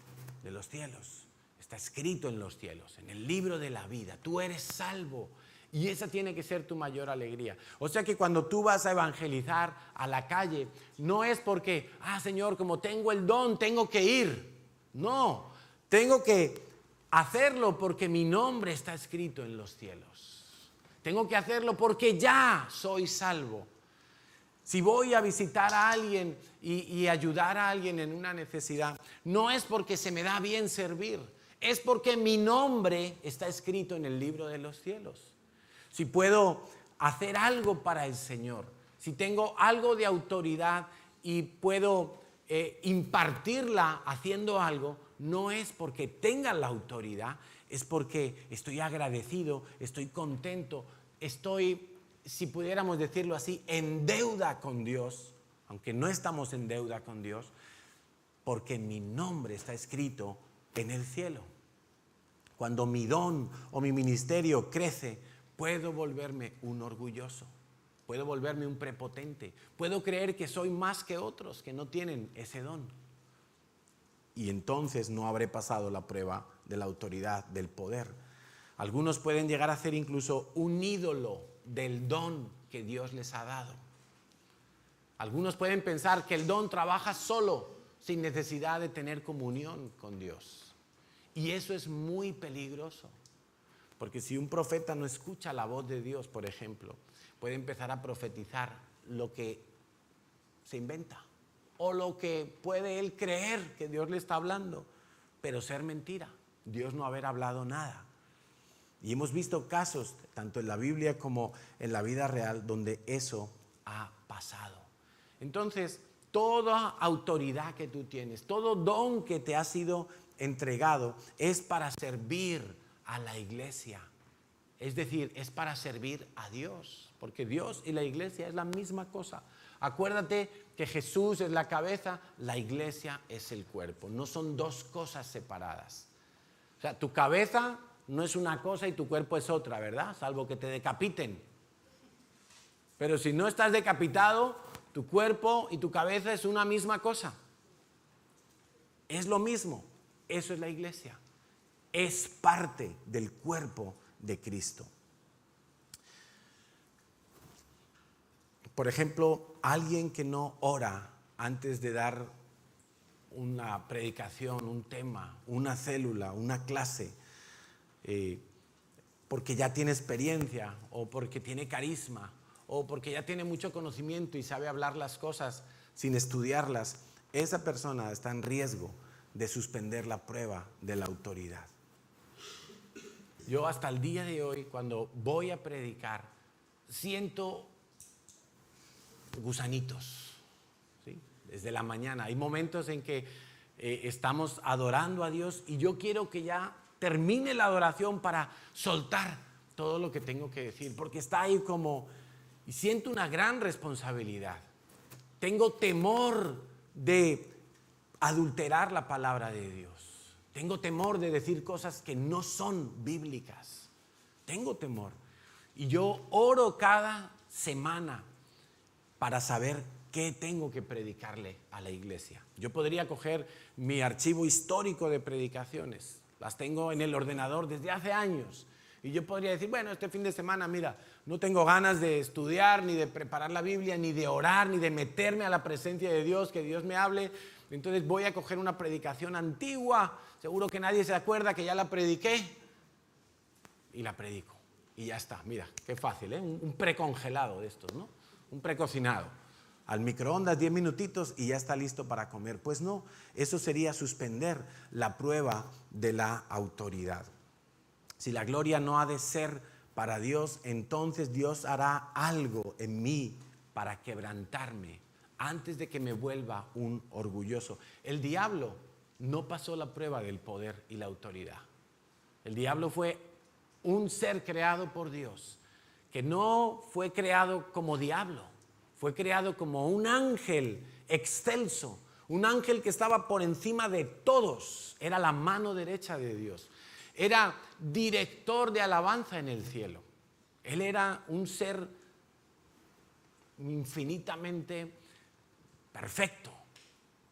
de los cielos. Está escrito en los cielos, en el libro de la vida. Tú eres salvo y esa tiene que ser tu mayor alegría. O sea que cuando tú vas a evangelizar a la calle, no es porque, Señor, como tengo el don, tengo que ir. No, tengo que hacerlo porque mi nombre está escrito en los cielos. Tengo que hacerlo porque ya soy salvo. Si voy a visitar a alguien y ayudar a alguien en una necesidad, no es porque se me da bien servir, es porque mi nombre está escrito en el libro de los cielos. Si puedo hacer algo para el Señor, si tengo algo de autoridad y puedo impartirla haciendo algo, no es porque tenga la autoridad, es porque estoy agradecido, estoy contento, estoy, si pudiéramos decirlo así, en deuda con Dios, aunque no estamos en deuda con Dios, porque mi nombre está escrito en el cielo. Cuando mi don o mi ministerio crece, puedo volverme un orgulloso, puedo volverme un prepotente, puedo creer que soy más que otros que no tienen ese don. Y entonces no habré pasado la prueba de la autoridad, del poder. Algunos pueden llegar a ser incluso un ídolo del don que Dios les ha dado. Algunos pueden pensar que el don trabaja solo, sin necesidad de tener comunión con Dios. Y eso es muy peligroso. Porque si un profeta no escucha la voz de Dios, por ejemplo, puede empezar a profetizar lo que se inventa o lo que puede él creer que Dios le está hablando, pero ser mentira, Dios no haber hablado nada. Y hemos visto casos, tanto en la Biblia como en la vida real, donde eso ha pasado. Entonces, toda autoridad que tú tienes, todo don que te ha sido entregado, es para servir a la iglesia. Es decir, es para servir a Dios, porque Dios y la iglesia es la misma cosa. Acuérdate que Jesús es la cabeza, la iglesia es el cuerpo. No son dos cosas separadas. O sea, tu cabeza no es una cosa y tu cuerpo es otra, ¿verdad? Salvo que te decapiten. Pero si no estás decapitado, tu cuerpo y tu cabeza es una misma cosa. Es lo mismo. Eso es la iglesia. Es parte del cuerpo de Cristo. Por ejemplo, alguien que no ora antes de dar una predicación, un tema, una célula, una clase, porque ya tiene experiencia o porque tiene carisma o porque ya tiene mucho conocimiento y sabe hablar las cosas sin estudiarlas, esa persona está en riesgo de suspender la prueba de la autoridad. Yo hasta el día de hoy, cuando voy a predicar, siento gusanitos, ¿sí? Desde la mañana. Hay momentos en que estamos adorando a Dios y yo quiero que ya termine la adoración para soltar todo lo que tengo que decir, porque está ahí como, y siento una gran responsabilidad. Tengo temor de adulterar la palabra de Dios. Tengo temor de decir cosas que no son bíblicas. Tengo temor. Y yo oro cada semana para saber qué tengo que predicarle a la iglesia. Yo podría coger mi archivo histórico de predicaciones. Las tengo en el ordenador desde hace años. Y yo podría decir, bueno, este fin de semana, mira, no tengo ganas de estudiar, ni de preparar la Biblia, ni de orar, ni de meterme a la presencia de Dios, que Dios me hable. Entonces voy a coger una predicación antigua, seguro que nadie se acuerda que ya la prediqué, y la predico. Y ya está, mira, qué fácil, ¿eh? Un precongelado de estos, ¿no? Un precocinado. Al microondas 10 minutitos y ya está listo para comer. Pues no, eso sería suspender la prueba de la autoridad. Si la gloria no ha de ser para Dios, entonces Dios hará algo en mí para quebrantarme antes de que me vuelva un orgulloso. El diablo no pasó la prueba del poder y la autoridad. El diablo fue un ser creado por Dios, que no fue creado como diablo, fue creado como un ángel excelso, un ángel que estaba por encima de todos, era la mano derecha de Dios, era director de alabanza en el cielo. Él era un ser infinitamente perfecto,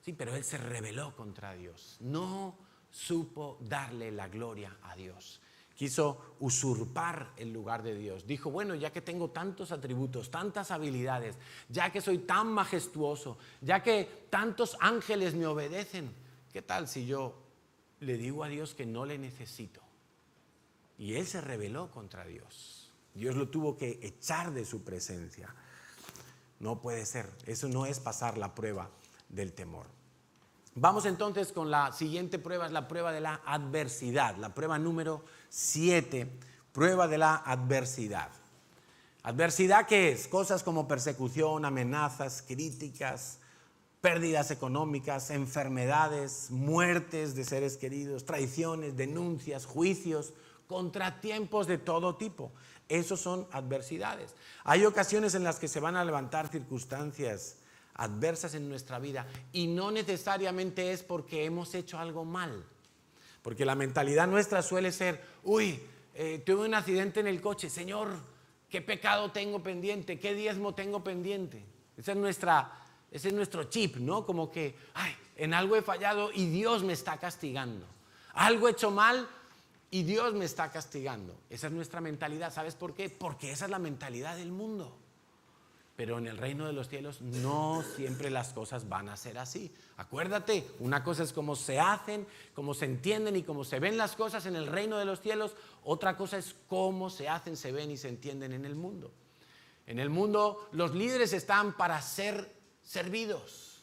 sí, pero él se rebeló contra Dios, no supo darle la gloria a Dios. Quiso usurpar el lugar de Dios. Dijo, bueno, ya que tengo tantos atributos, tantas habilidades, ya que soy tan majestuoso, ya que tantos ángeles me obedecen, ¿qué tal si yo le digo a Dios que no le necesito? Y él se rebeló contra Dios. Dios lo tuvo que echar de su presencia. No puede ser. Eso no es pasar la prueba del temor. Vamos entonces con la siguiente prueba, es la prueba de la adversidad. La prueba número 7, prueba de la adversidad. ¿Adversidad qué es? Cosas como persecución, amenazas, críticas, pérdidas económicas, enfermedades, muertes de seres queridos, traiciones, denuncias, juicios, contratiempos de todo tipo. Esos son adversidades. Hay ocasiones en las que se van a levantar circunstancias adversas en nuestra vida y no necesariamente es porque hemos hecho algo mal, porque la mentalidad nuestra suele ser, tuve un accidente en el coche, Señor, ¿qué pecado tengo pendiente? ¿Qué diezmo tengo pendiente? Ese es nuestro chip, ¿no? Como que, en algo he fallado y Dios me está castigando. Algo he hecho mal y Dios me está castigando. Esa es nuestra mentalidad. ¿Sabes por qué? Porque esa es la mentalidad del mundo. Pero en el reino de los cielos no siempre las cosas van a ser así. Acuérdate, una cosa es cómo se hacen, cómo se entienden y cómo se ven las cosas en el reino de los cielos. Otra cosa es cómo se hacen, se ven y se entienden en el mundo. En el mundo los líderes están para ser servidos.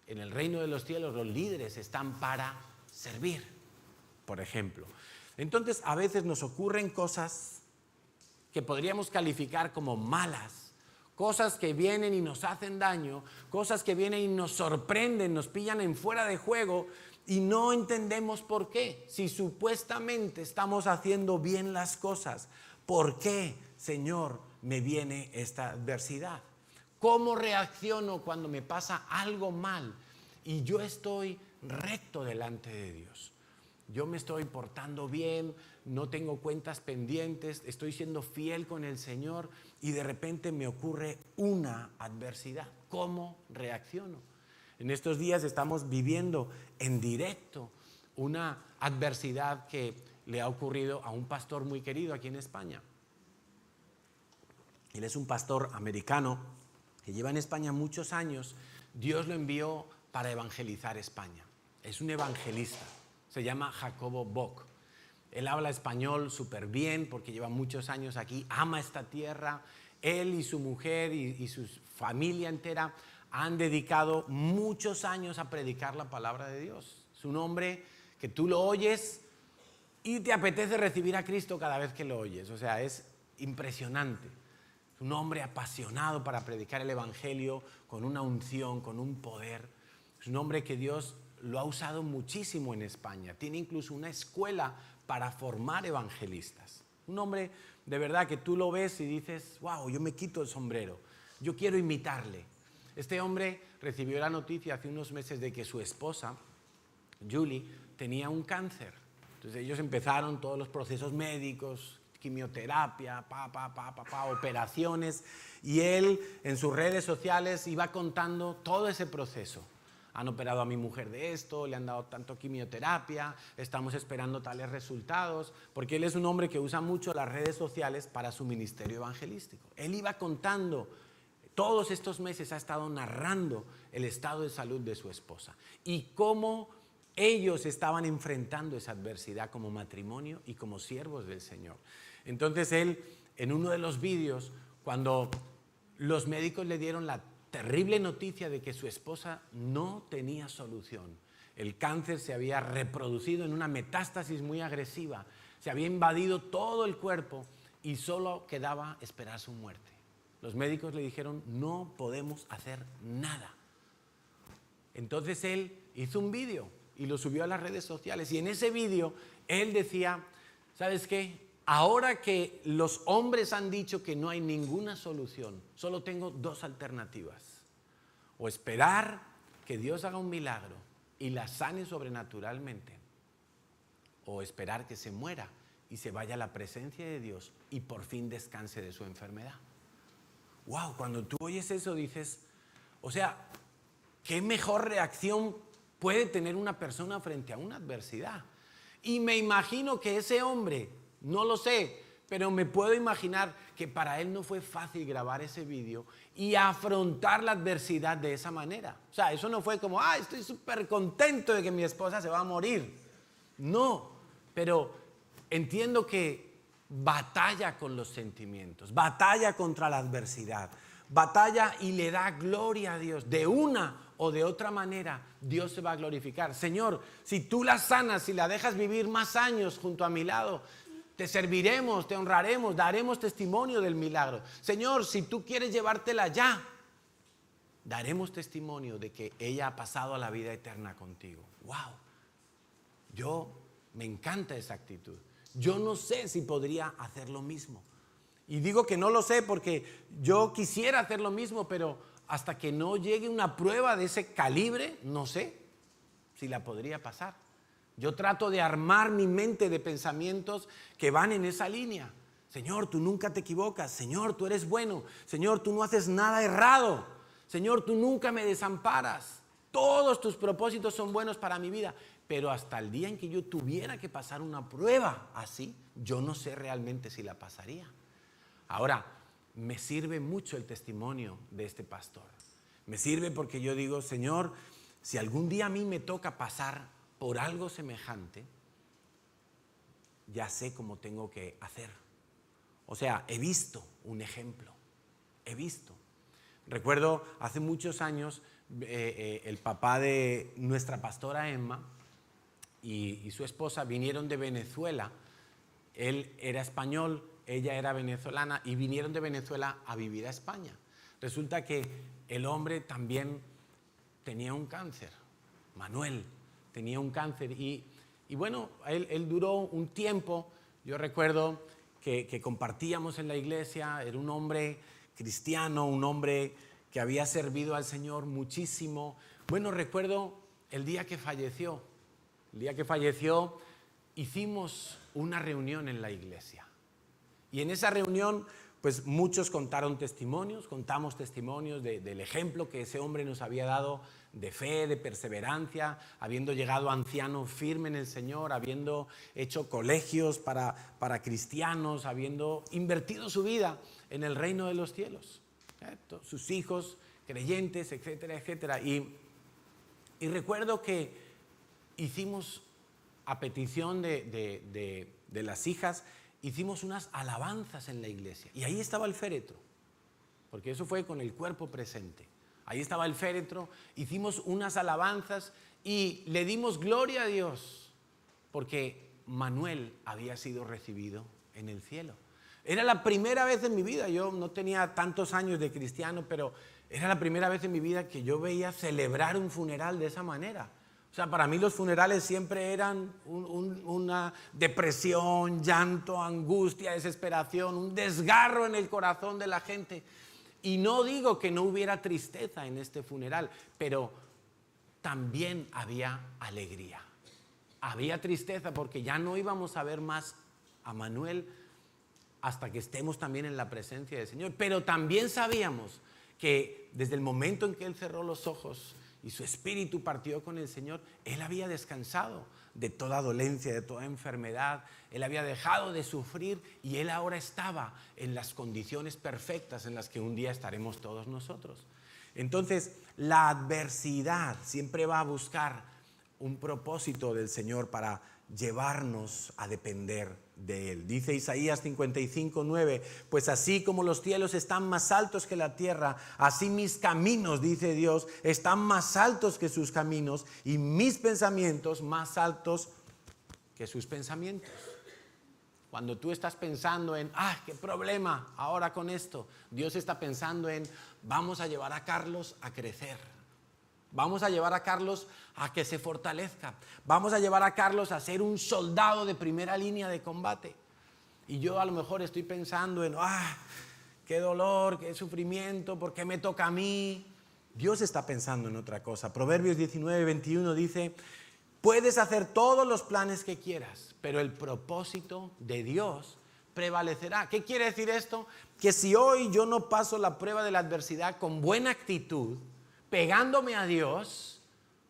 En el reino de los cielos los líderes están para servir, por ejemplo. Entonces a veces nos ocurren cosas que podríamos calificar como malas. Cosas que vienen y nos hacen daño, cosas que vienen y nos sorprenden, nos pillan en fuera de juego y no entendemos por qué. Si supuestamente estamos haciendo bien las cosas, ¿por qué, Señor, me viene esta adversidad? ¿Cómo reacciono cuando me pasa algo mal y yo estoy recto delante de Dios? yo me estoy portando bien, no tengo cuentas pendientes, estoy siendo fiel con el Señor y de repente me ocurre una adversidad. ¿Cómo reacciono? En estos días estamos viviendo en directo una adversidad que le ha ocurrido a un pastor muy querido aquí en España. Él es un pastor americano que lleva en España muchos años. Dios lo envió para evangelizar España. Es un evangelista. Se llama Jacobo Bock. Él habla español súper bien porque lleva muchos años aquí, ama esta tierra. Él y su mujer y su familia entera han dedicado muchos años a predicar la palabra de Dios. Es un hombre que tú lo oyes y te apetece recibir a Cristo cada vez que lo oyes. O sea, es impresionante. Es un hombre apasionado para predicar el evangelio con una unción, con un poder. Es un hombre que Dios lo ha usado muchísimo en España. Tiene incluso una escuela para formar evangelistas. Un hombre de verdad que tú lo ves y dices, wow, yo me quito el sombrero. Yo quiero imitarle. Este hombre recibió la noticia hace unos meses de que su esposa, Julie, tenía un cáncer. Entonces ellos empezaron todos los procesos médicos, quimioterapia, operaciones, y él en sus redes sociales iba contando todo ese proceso. Han operado a mi mujer de esto, le han dado tanto quimioterapia, estamos esperando tales resultados, porque él es un hombre que usa mucho las redes sociales para su ministerio evangelístico. Él iba contando, todos estos meses ha estado narrando el estado de salud de su esposa y cómo ellos estaban enfrentando esa adversidad como matrimonio y como siervos del Señor. Entonces él, en uno de los vídeos, cuando los médicos le dieron la terrible noticia de que su esposa no tenía solución, el cáncer se había reproducido en una metástasis muy agresiva, se había invadido todo el cuerpo y solo quedaba esperar su muerte. Los médicos le dijeron, no podemos hacer nada. Entonces él hizo un vídeo y lo subió a las redes sociales. Y en ese vídeo él decía, ¿sabes qué? Ahora que los hombres han dicho que no hay ninguna solución, solo tengo dos alternativas. O esperar que Dios haga un milagro y la sane sobrenaturalmente. O esperar que se muera y se vaya a la presencia de Dios y por fin descanse de su enfermedad. Wow, cuando tú oyes eso dices, o sea, ¿qué mejor reacción puede tener una persona frente a una adversidad? Y me imagino que ese hombre, no lo sé, pero me puedo imaginar que para él no fue fácil grabar ese vídeo y afrontar la adversidad de esa manera. O sea, eso no fue como, estoy súper contento de que mi esposa se va a morir. No, pero entiendo que batalla con los sentimientos, batalla contra la adversidad, batalla y le da gloria a Dios. De una o de otra manera, Dios se va a glorificar. Señor, si tú la sanas y la dejas vivir más años junto a mi lado, te serviremos, te honraremos, daremos testimonio del milagro. Señor, si tú quieres llevártela ya, daremos testimonio de que ella ha pasado a la vida eterna contigo. ¡Wow! Me encanta esa actitud. Yo no sé si podría hacer lo mismo. Y digo que no lo sé porque yo quisiera hacer lo mismo, pero hasta que no llegue una prueba de ese calibre, no sé si la podría pasar. Yo trato de armar mi mente de pensamientos que van en esa línea. Señor, tú nunca te equivocas. Señor, tú eres bueno. Señor, tú no haces nada errado. Señor, tú nunca me desamparas. Todos tus propósitos son buenos para mi vida. Pero hasta el día en que yo tuviera que pasar una prueba así, yo no sé realmente si la pasaría. Ahora, me sirve mucho el testimonio de este pastor. Me sirve porque yo digo, Señor, si algún día a mí me toca pasar por algo semejante, ya sé cómo tengo que hacer. O sea, he visto un ejemplo. He visto. Recuerdo hace muchos años el papá de nuestra pastora Emma y su esposa vinieron de Venezuela. Él era español, ella era venezolana y vinieron de Venezuela a vivir a España. Resulta que el hombre también tenía un cáncer, Manuel tenía un cáncer y bueno, él duró un tiempo. Yo recuerdo que compartíamos en la iglesia, era un hombre cristiano, un hombre que había servido al Señor muchísimo. Bueno, recuerdo el día que falleció. El día que falleció hicimos una reunión en la iglesia. Y en esa reunión, pues muchos contaron testimonios, contamos testimonios del ejemplo que ese hombre nos había dado de fe, de perseverancia, habiendo llegado anciano firme en el Señor, habiendo hecho colegios para cristianos, habiendo invertido su vida en el reino de los cielos. Sus hijos creyentes, etcétera, etcétera. Y recuerdo que hicimos, a petición de las hijas, hicimos unas alabanzas en la iglesia. Y ahí estaba el féretro, porque eso fue con el cuerpo presente. Ahí estaba el féretro, hicimos unas alabanzas y le dimos gloria a Dios, porque Manuel había sido recibido en el cielo. Era la primera vez en mi vida, yo no tenía tantos años de cristiano, pero era la primera vez en mi vida que yo veía celebrar un funeral de esa manera. O sea, para mí los funerales siempre eran una depresión, llanto, angustia, desesperación, un desgarro en el corazón de la gente. Y no digo que no hubiera tristeza en este funeral, pero también había alegría. Había tristeza porque ya no íbamos a ver más a Manuel hasta que estemos también en la presencia del Señor. Pero también sabíamos que desde el momento en que él cerró los ojos y su espíritu partió con el Señor, él había descansado de toda dolencia, de toda enfermedad. Él había dejado de sufrir y él ahora estaba en las condiciones perfectas en las que un día estaremos todos nosotros. Entonces, la adversidad siempre va a buscar un propósito del Señor para llevarnos a depender de Él. Dice Isaías 55:9, pues así como los cielos están más altos que la tierra, así mis caminos, dice Dios, están más altos que sus caminos y mis pensamientos más altos que sus pensamientos. Cuando tú estás pensando en, qué problema ahora con esto, Dios está pensando en, vamos a llevar a Carlos a crecer. Vamos a llevar a Carlos a que se fortalezca. Vamos a llevar a Carlos a ser un soldado de primera línea de combate. Y yo a lo mejor estoy pensando en, qué dolor, qué sufrimiento, ¿por qué me toca a mí? Dios está pensando en otra cosa. Proverbios 19:21 dice, puedes hacer todos los planes que quieras, pero el propósito de Dios prevalecerá. ¿Qué quiere decir esto? Que si hoy yo no paso la prueba de la adversidad con buena actitud, pegándome a Dios,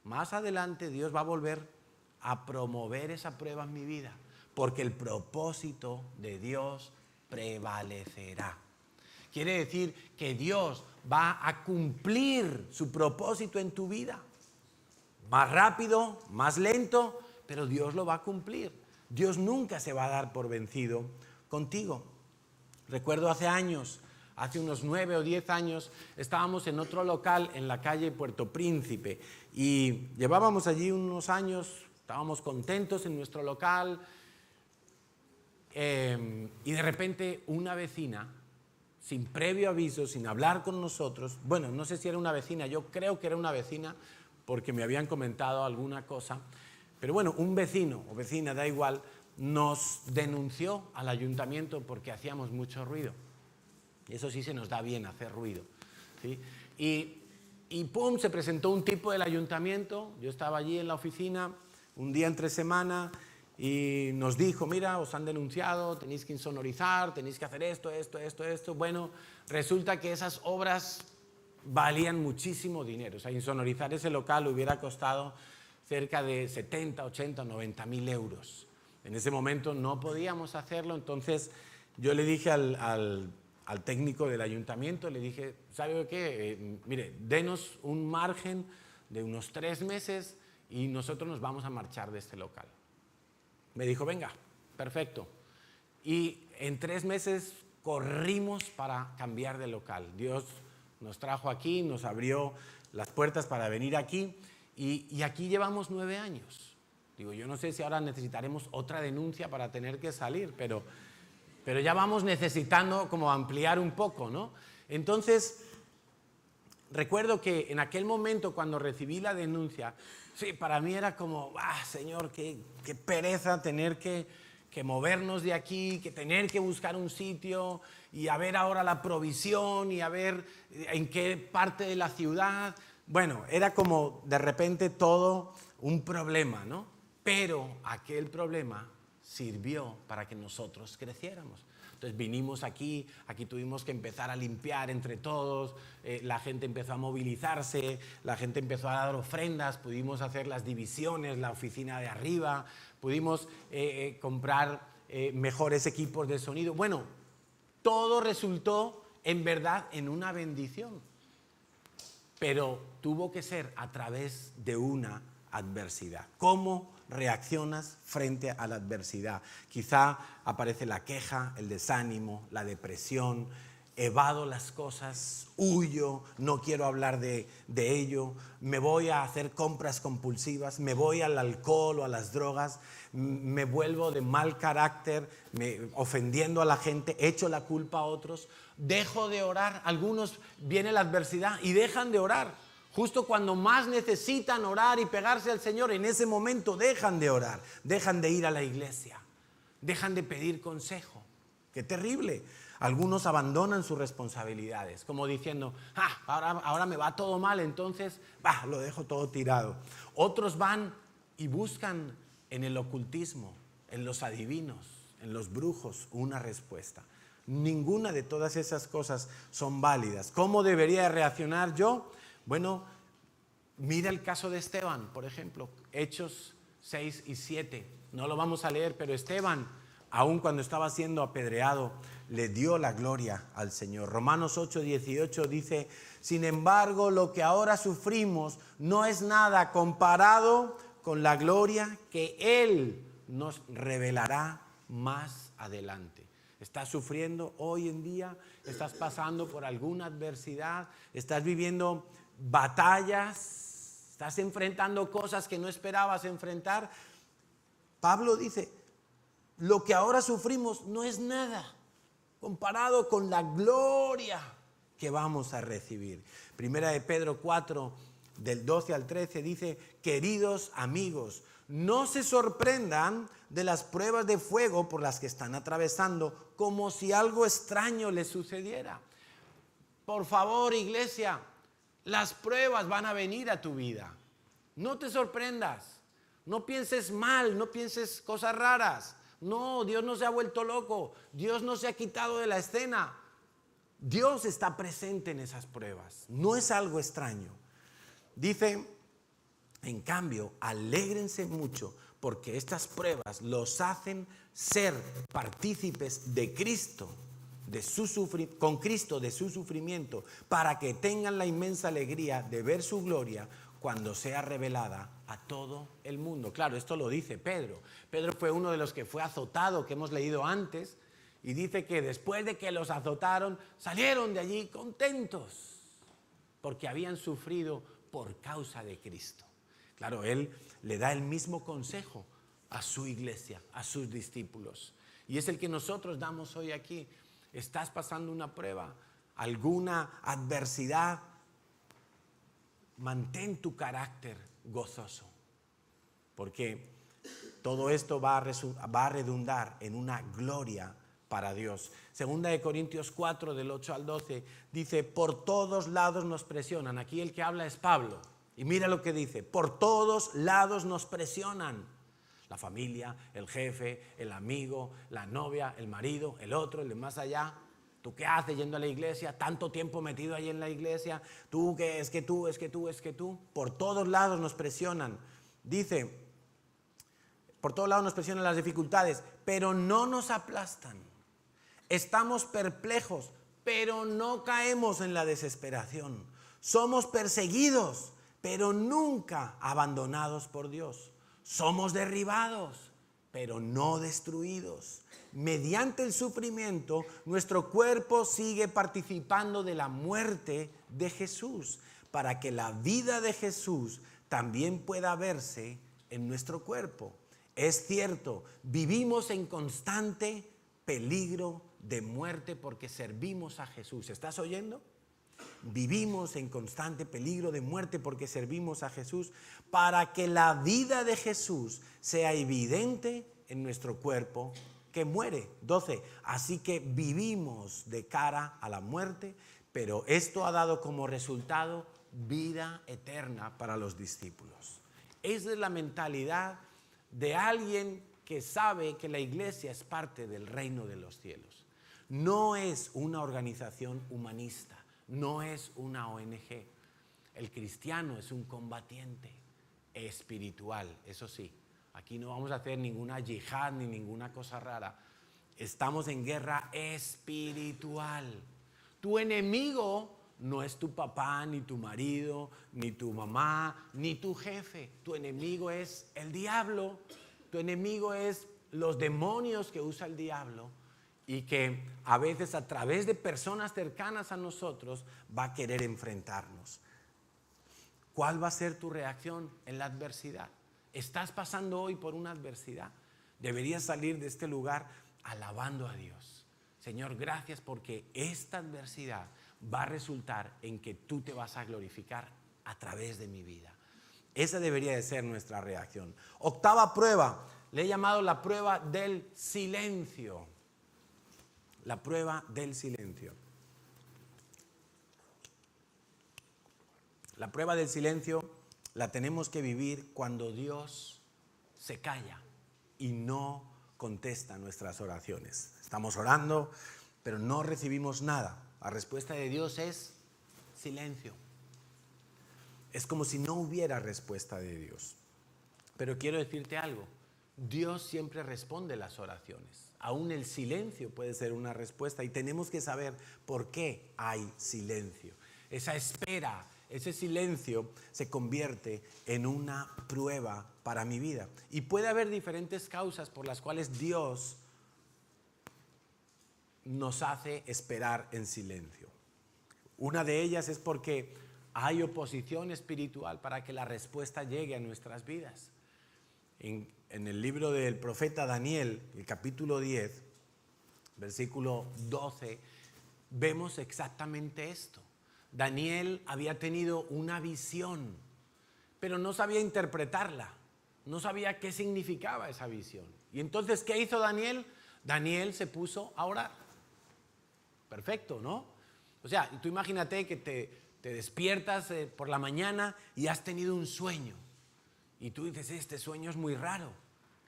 más adelante Dios va a volver a promover esa prueba en mi vida, porque el propósito de Dios prevalecerá. Quiere decir que Dios va a cumplir su propósito en tu vida. Más rápido, más lento, pero Dios lo va a cumplir. Dios nunca se va a dar por vencido contigo. Recuerdo hace unos 9 o 10 años, estábamos en otro local en la calle Puerto Príncipe y llevábamos allí unos años, estábamos contentos en nuestro local y de repente una vecina, sin previo aviso, sin hablar con nosotros, bueno, no sé si era una vecina, yo creo que era una vecina porque me habían comentado alguna cosa, pero bueno, un vecino o vecina, da igual, nos denunció al ayuntamiento porque hacíamos mucho ruido. Y eso sí se nos da bien, hacer ruido, ¿sí? Y pum, se presentó un tipo del ayuntamiento. Yo estaba allí en la oficina un día entre semana y nos dijo, mira, os han denunciado, tenéis que insonorizar, tenéis que hacer esto. Bueno, resulta que esas obras valían muchísimo dinero. O sea, insonorizar ese local hubiera costado cerca de 70, 80, 90 mil euros. En ese momento no podíamos hacerlo, entonces yo le dije al técnico del ayuntamiento, le dije, ¿sabe qué? Mire, denos un margen de unos 3 meses y nosotros nos vamos a marchar de este local. Me dijo, venga, perfecto. Y en 3 meses corrimos para cambiar de local. Dios nos trajo aquí, nos abrió las puertas para venir aquí y aquí llevamos 9 años. Digo, yo no sé si ahora necesitaremos otra denuncia para tener que salir, pero ya vamos necesitando como ampliar un poco, ¿no? Entonces, recuerdo que en aquel momento cuando recibí la denuncia, sí, para mí era como, Señor, qué pereza tener que movernos de aquí, que tener que buscar un sitio y a ver ahora la provisión y a ver en qué parte de la ciudad. Bueno, era como de repente todo un problema, ¿no? Pero aquel problema sirvió para que nosotros creciéramos. Entonces vinimos aquí tuvimos que empezar a limpiar entre todos, la gente empezó a movilizarse, la gente empezó a dar ofrendas, pudimos hacer las divisiones, la oficina de arriba, pudimos comprar mejores equipos de sonido. Bueno, todo resultó en verdad en una bendición, pero tuvo que ser a través de una adversidad. ¿Cómo reaccionas frente a la adversidad? Quizá aparece la queja, el desánimo, la depresión, evado las cosas, huyo, no quiero hablar de ello, me voy a hacer compras compulsivas, me voy al alcohol o a las drogas, me vuelvo de mal carácter, ofendiendo a la gente, echo la culpa a otros, dejo de orar. Algunos viene la adversidad y dejan de orar. Justo cuando más necesitan orar y pegarse al Señor, en ese momento dejan de orar, dejan de ir a la iglesia, dejan de pedir consejo. ¡Qué terrible! Algunos abandonan sus responsabilidades, como diciendo, ahora me va todo mal, entonces lo dejo todo tirado. Otros van y buscan en el ocultismo, en los adivinos, en los brujos, una respuesta. Ninguna de todas esas cosas son válidas. ¿Cómo debería reaccionar yo? Bueno, mira el caso de Esteban, por ejemplo, Hechos 6 y 7. No lo vamos a leer, pero Esteban, aun cuando estaba siendo apedreado, le dio la gloria al Señor. Romanos 8, 18 dice, sin embargo, lo que ahora sufrimos no es nada comparado con la gloria que Él nos revelará más adelante. ¿Estás sufriendo hoy en día? ¿Estás pasando por alguna adversidad? ¿Estás viviendo batallas? ¿Estás enfrentando cosas que no esperabas enfrentar? Pablo dice, lo que ahora sufrimos no es nada comparado con la gloria que vamos a recibir. Primera de Pedro 4, del 12 al 13 dice, queridos amigos, no se sorprendan de las pruebas de fuego por las que están atravesando, como si algo extraño les sucediera. Por favor, iglesia, las pruebas van a venir a tu vida. No te sorprendas, no pienses mal, no pienses cosas raras. No, Dios no se ha vuelto loco, Dios no se ha quitado de la escena. Dios está presente en esas pruebas, no es algo extraño. Dice, en cambio, alégrense mucho porque estas pruebas los hacen ser partícipes de Cristo, con Cristo de su sufrimiento, para que tengan la inmensa alegría de ver su gloria cuando sea revelada a todo el mundo. Claro, esto lo dice Pedro. Pedro fue uno de los que fue azotado, que hemos leído antes, y dice que después de que los azotaron, salieron de allí contentos, porque habían sufrido por causa de Cristo. Claro, él le da el mismo consejo a su iglesia, a sus discípulos. Y es el que nosotros damos hoy aquí. ¿Estás pasando una prueba? ¿Alguna adversidad? Mantén tu carácter gozoso, porque todo esto va a redundar en una gloria para Dios. Segunda de Corintios 4, del 8 al 12, dice, por todos lados nos presionan. Aquí el que habla es Pablo. Y mira lo que dice, por todos lados nos presionan. La familia, el jefe, el amigo, la novia, el marido, el otro, el de más allá. ¿Tú qué haces yendo a la iglesia? Tanto tiempo metido ahí en la iglesia. ¿Tú qué? Es que tú. Por todos lados nos presionan. Dice, por todos lados nos presionan las dificultades, pero no nos aplastan. Estamos perplejos, pero no caemos en la desesperación. Somos perseguidos, pero nunca abandonados por Dios. Somos derribados, pero no destruidos. Mediante el sufrimiento, nuestro cuerpo sigue participando de la muerte de Jesús, para que la vida de Jesús también pueda verse en nuestro cuerpo. Es cierto, vivimos en constante peligro de muerte porque servimos a Jesús. ¿Estás oyendo? Vivimos en constante peligro de muerte porque servimos a Jesús, para que la vida de Jesús sea evidente en nuestro cuerpo que muere. 12. Así que vivimos de cara a la muerte, pero esto ha dado como resultado vida eterna para los discípulos. Esa es la mentalidad de alguien que sabe que la iglesia es parte del reino de los cielos. No es una organización humanista, no es una ONG. El cristiano es un combatiente espiritual, eso sí. Aquí no vamos a hacer ninguna yihad ni ninguna cosa rara. Estamos en guerra espiritual. Tu enemigo no es tu papá, ni tu marido, ni tu mamá, ni tu jefe. Tu enemigo es el diablo. Tu enemigo es los demonios que usa el diablo y que a veces a través de personas cercanas a nosotros va a querer enfrentarnos. ¿Cuál va a ser tu reacción en la adversidad? ¿Estás pasando hoy por una adversidad? Deberías salir de este lugar alabando a Dios. Señor, gracias porque esta adversidad va a resultar en que tú te vas a glorificar a través de mi vida. Esa debería de ser nuestra reacción. Octava prueba, le he llamado la prueba del silencio. La prueba del silencio. La prueba del silencio la tenemos que vivir cuando Dios se calla y no contesta nuestras oraciones. Estamos orando, pero no recibimos nada. La respuesta de Dios es silencio. Es como si no hubiera respuesta de Dios. Pero quiero decirte algo. Dios siempre responde las oraciones. Aún el silencio puede ser una respuesta y tenemos que saber por qué hay silencio. Esa espera, ese silencio se convierte en una prueba para mi vida. Y puede haber diferentes causas por las cuales Dios nos hace esperar en silencio. Una de ellas es porque hay oposición espiritual para que la respuesta llegue a nuestras vidas. En el libro del profeta Daniel, el capítulo 10, versículo 12, vemos exactamente esto. Daniel había tenido una visión, pero no sabía interpretarla, no sabía qué significaba esa visión. Y entonces, ¿qué hizo Daniel? Daniel se puso a orar. Perfecto, ¿no? O sea, tú imagínate que te despiertas por la mañana y has tenido un sueño. Y tú dices, este sueño es muy raro.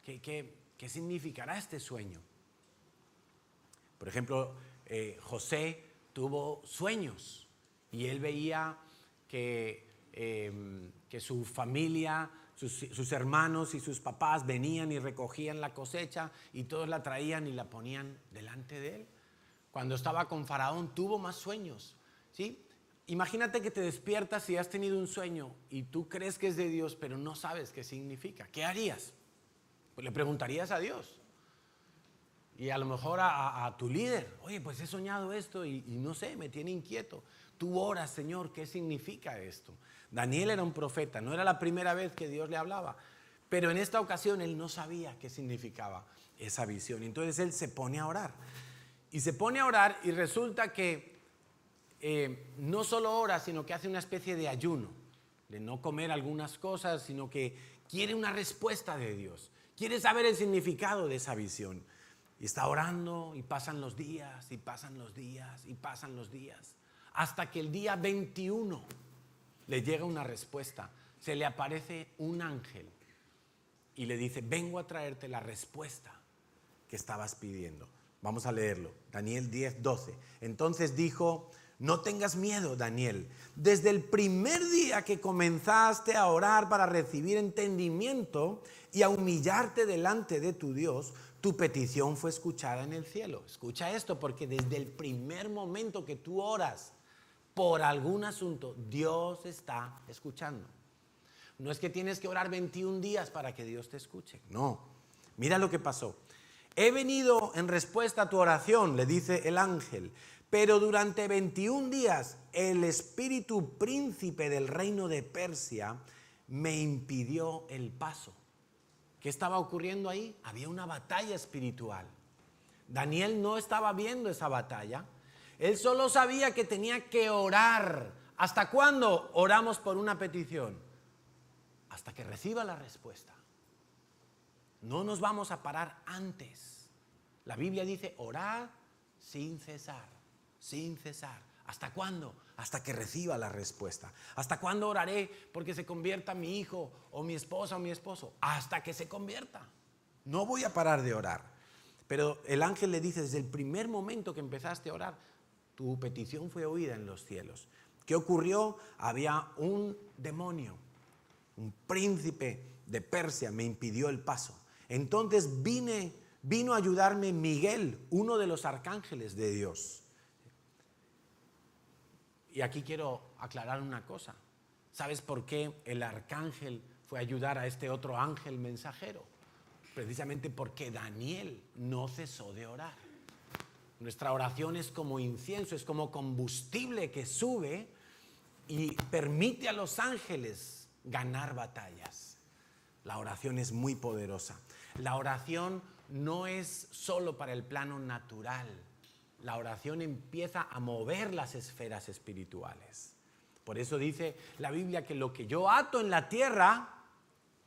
¿Qué significará este sueño? Por ejemplo, José tuvo sueños y él veía que su familia, sus hermanos y sus papás venían y recogían la cosecha y todos la traían y la ponían delante de él. Cuando estaba con Faraón tuvo más sueños, ¿sí? Imagínate que te despiertas y has tenido un sueño y tú crees que es de Dios, pero no sabes qué significa. ¿Qué harías? Pues le preguntarías a Dios. Y a lo mejor a tu líder. Oye, pues he soñado esto y no sé, me tiene inquieto. Tú oras, Señor, ¿qué significa esto? Daniel era un profeta, no era la primera vez que Dios le hablaba. Pero en esta ocasión él no sabía qué significaba esa visión. Entonces él se pone a orar. Y se pone a orar y resulta que no solo ora, sino que hace una especie de ayuno, de no comer algunas cosas, sino que quiere una respuesta de Dios, quiere saber el significado de esa visión. Y está orando y pasan los días, y pasan los días, y pasan los días, hasta que el día 21 le llega una respuesta. Se le aparece un ángel y le dice, vengo a traerte la respuesta que estabas pidiendo. Vamos a leerlo, Daniel 10:12. Entonces dijo, no tengas miedo, Daniel. Desde el primer día que comenzaste a orar para recibir entendimiento y a humillarte delante de tu Dios, tu petición fue escuchada en el cielo. Escucha esto, porque desde el primer momento que tú oras por algún asunto, Dios está escuchando. No es que tienes que orar 21 días para que Dios te escuche. No, mira lo que pasó. He venido en respuesta a tu oración, le dice el ángel, pero durante 21 días el espíritu príncipe del reino de Persia me impidió el paso. ¿Qué estaba ocurriendo ahí? Había una batalla espiritual. Daniel no estaba viendo esa batalla. Él solo sabía que tenía que orar. ¿Hasta cuándo oramos por una petición? Hasta que reciba la respuesta. No nos vamos a parar antes. La Biblia dice, orad sin cesar, sin cesar. ¿Hasta cuándo? Hasta que reciba la respuesta. ¿Hasta cuándo oraré porque se convierta mi hijo o mi esposa o mi esposo? Hasta que se convierta. no voy a parar de orar. Pero el ángel le dice, desde el primer momento que empezaste a orar, tu petición fue oída en los cielos. ¿Qué ocurrió? Había un demonio, un príncipe de Persia, me impidió el paso. Entonces vino a ayudarme Miguel, uno de los arcángeles de Dios. Y aquí quiero aclarar una cosa. ¿Sabes por qué el arcángel fue a ayudar a este otro ángel mensajero? Precisamente porque Daniel no cesó de orar. Nuestra oración es como incienso, es como combustible que sube y permite a los ángeles ganar batallas. La oración es muy poderosa. La oración no es solo para el plano natural. La oración empieza a mover las esferas espirituales. Por eso dice la Biblia que lo que yo ato en la tierra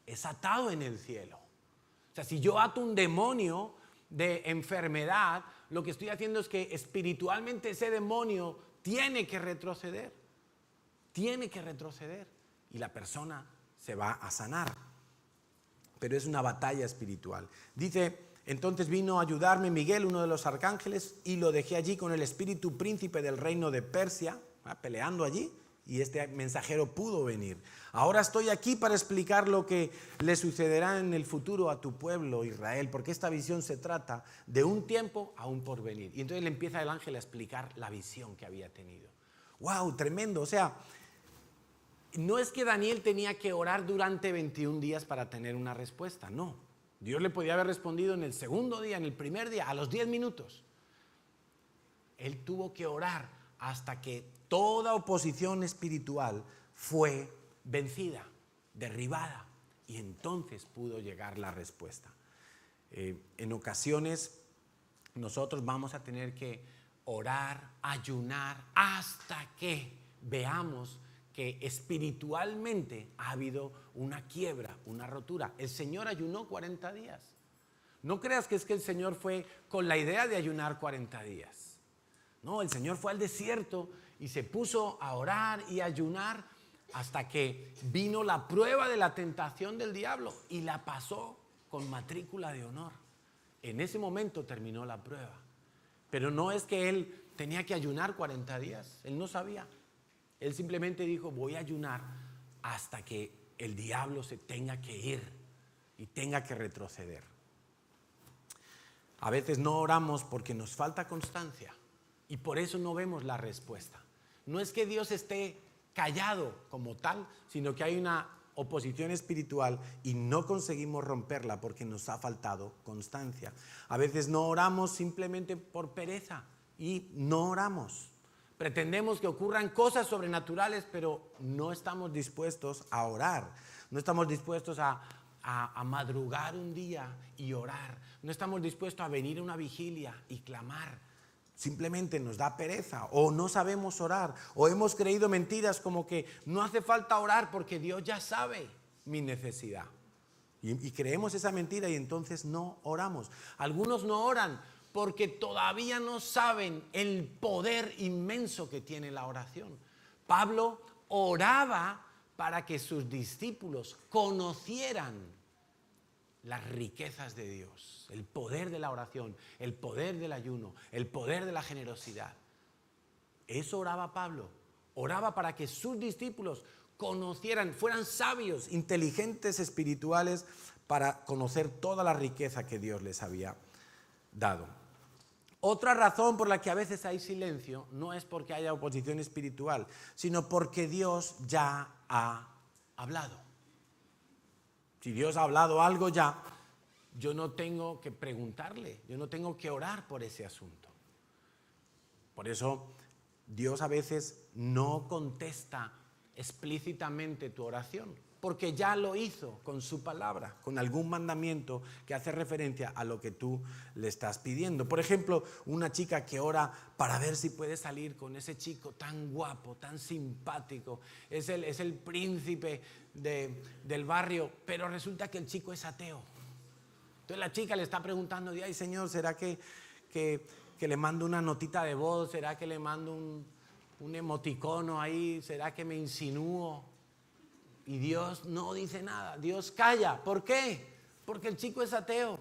es atado en el cielo. O sea, si yo ato un demonio de enfermedad, lo que estoy haciendo es que espiritualmente ese demonio tiene que retroceder. Tiene que retroceder. Y la persona se va a sanar. Pero es una batalla espiritual. Dice, entonces vino a ayudarme Miguel, uno de los arcángeles, y lo dejé allí con el espíritu príncipe del reino de Persia, peleando allí, y este mensajero pudo venir. Ahora estoy aquí para explicar lo que le sucederá en el futuro a tu pueblo Israel, porque esta visión se trata de un tiempo a un porvenir. Y entonces le empieza el ángel a explicar la visión que había tenido. ¡Wow! Tremendo. O sea, no es que Daniel tenía que orar durante 21 días para tener una respuesta, no. Dios le podía haber respondido en el segundo día, en el primer día, a los 10 minutos. Él tuvo que orar hasta que toda oposición espiritual fue vencida, derribada, y entonces pudo llegar la respuesta. En ocasiones nosotros vamos a tener que orar, ayunar, hasta que veamos que espiritualmente ha habido una quiebra, una rotura. El Señor ayunó 40 días. No creas que es que el Señor fue con la idea de ayunar 40 días. No, el Señor fue al desierto y se puso a orar y a ayunar hasta que vino la prueba de la tentación del diablo y la pasó con matrícula de honor. En ese momento terminó la prueba. Pero no es que él tenía que ayunar 40 días, él no sabía. Él simplemente dijo, voy a ayunar hasta que el diablo se tenga que ir y tenga que retroceder. A veces no oramos porque nos falta constancia y por eso no vemos la respuesta. No es que Dios esté callado como tal, sino que hay una oposición espiritual y no conseguimos romperla porque nos ha faltado constancia. A veces no oramos simplemente por pereza y no oramos. Pretendemos que ocurran cosas sobrenaturales, pero no estamos dispuestos a orar. No estamos dispuestos a madrugar un día y orar. No estamos dispuestos a venir a una vigilia y clamar. Simplemente nos da pereza o no sabemos orar o hemos creído mentiras como que no hace falta orar porque Dios ya sabe mi necesidad. Y creemos esa mentira y entonces no oramos. Algunos no oran porque todavía no saben el poder inmenso que tiene la oración. Pablo oraba para que sus discípulos conocieran las riquezas de Dios, el poder de la oración, el poder del ayuno, el poder de la generosidad. Eso oraba Pablo. Oraba para que sus discípulos conocieran, fueran sabios, inteligentes espirituales para conocer toda la riqueza que Dios les había dado. Otra razón por la que a veces hay silencio no es porque haya oposición espiritual, sino porque Dios ya ha hablado. Si Dios ha hablado algo ya, yo no tengo que preguntarle, yo no tengo que orar por ese asunto. Por eso Dios a veces no contesta explícitamente tu oración, porque ya lo hizo con su palabra, con algún mandamiento que hace referencia a lo que tú le estás pidiendo. Por ejemplo, una chica que ora para ver si puede salir con ese chico tan guapo, tan simpático, es el príncipe del barrio, pero resulta que el chico es ateo. Entonces la chica le está preguntando, ay Señor, ¿será que le mando una notita de voz? ¿Será que le mando un emoticono ahí? ¿Será que me insinúo? Y Dios no dice nada, Dios calla. ¿Por qué? Porque el chico es ateo.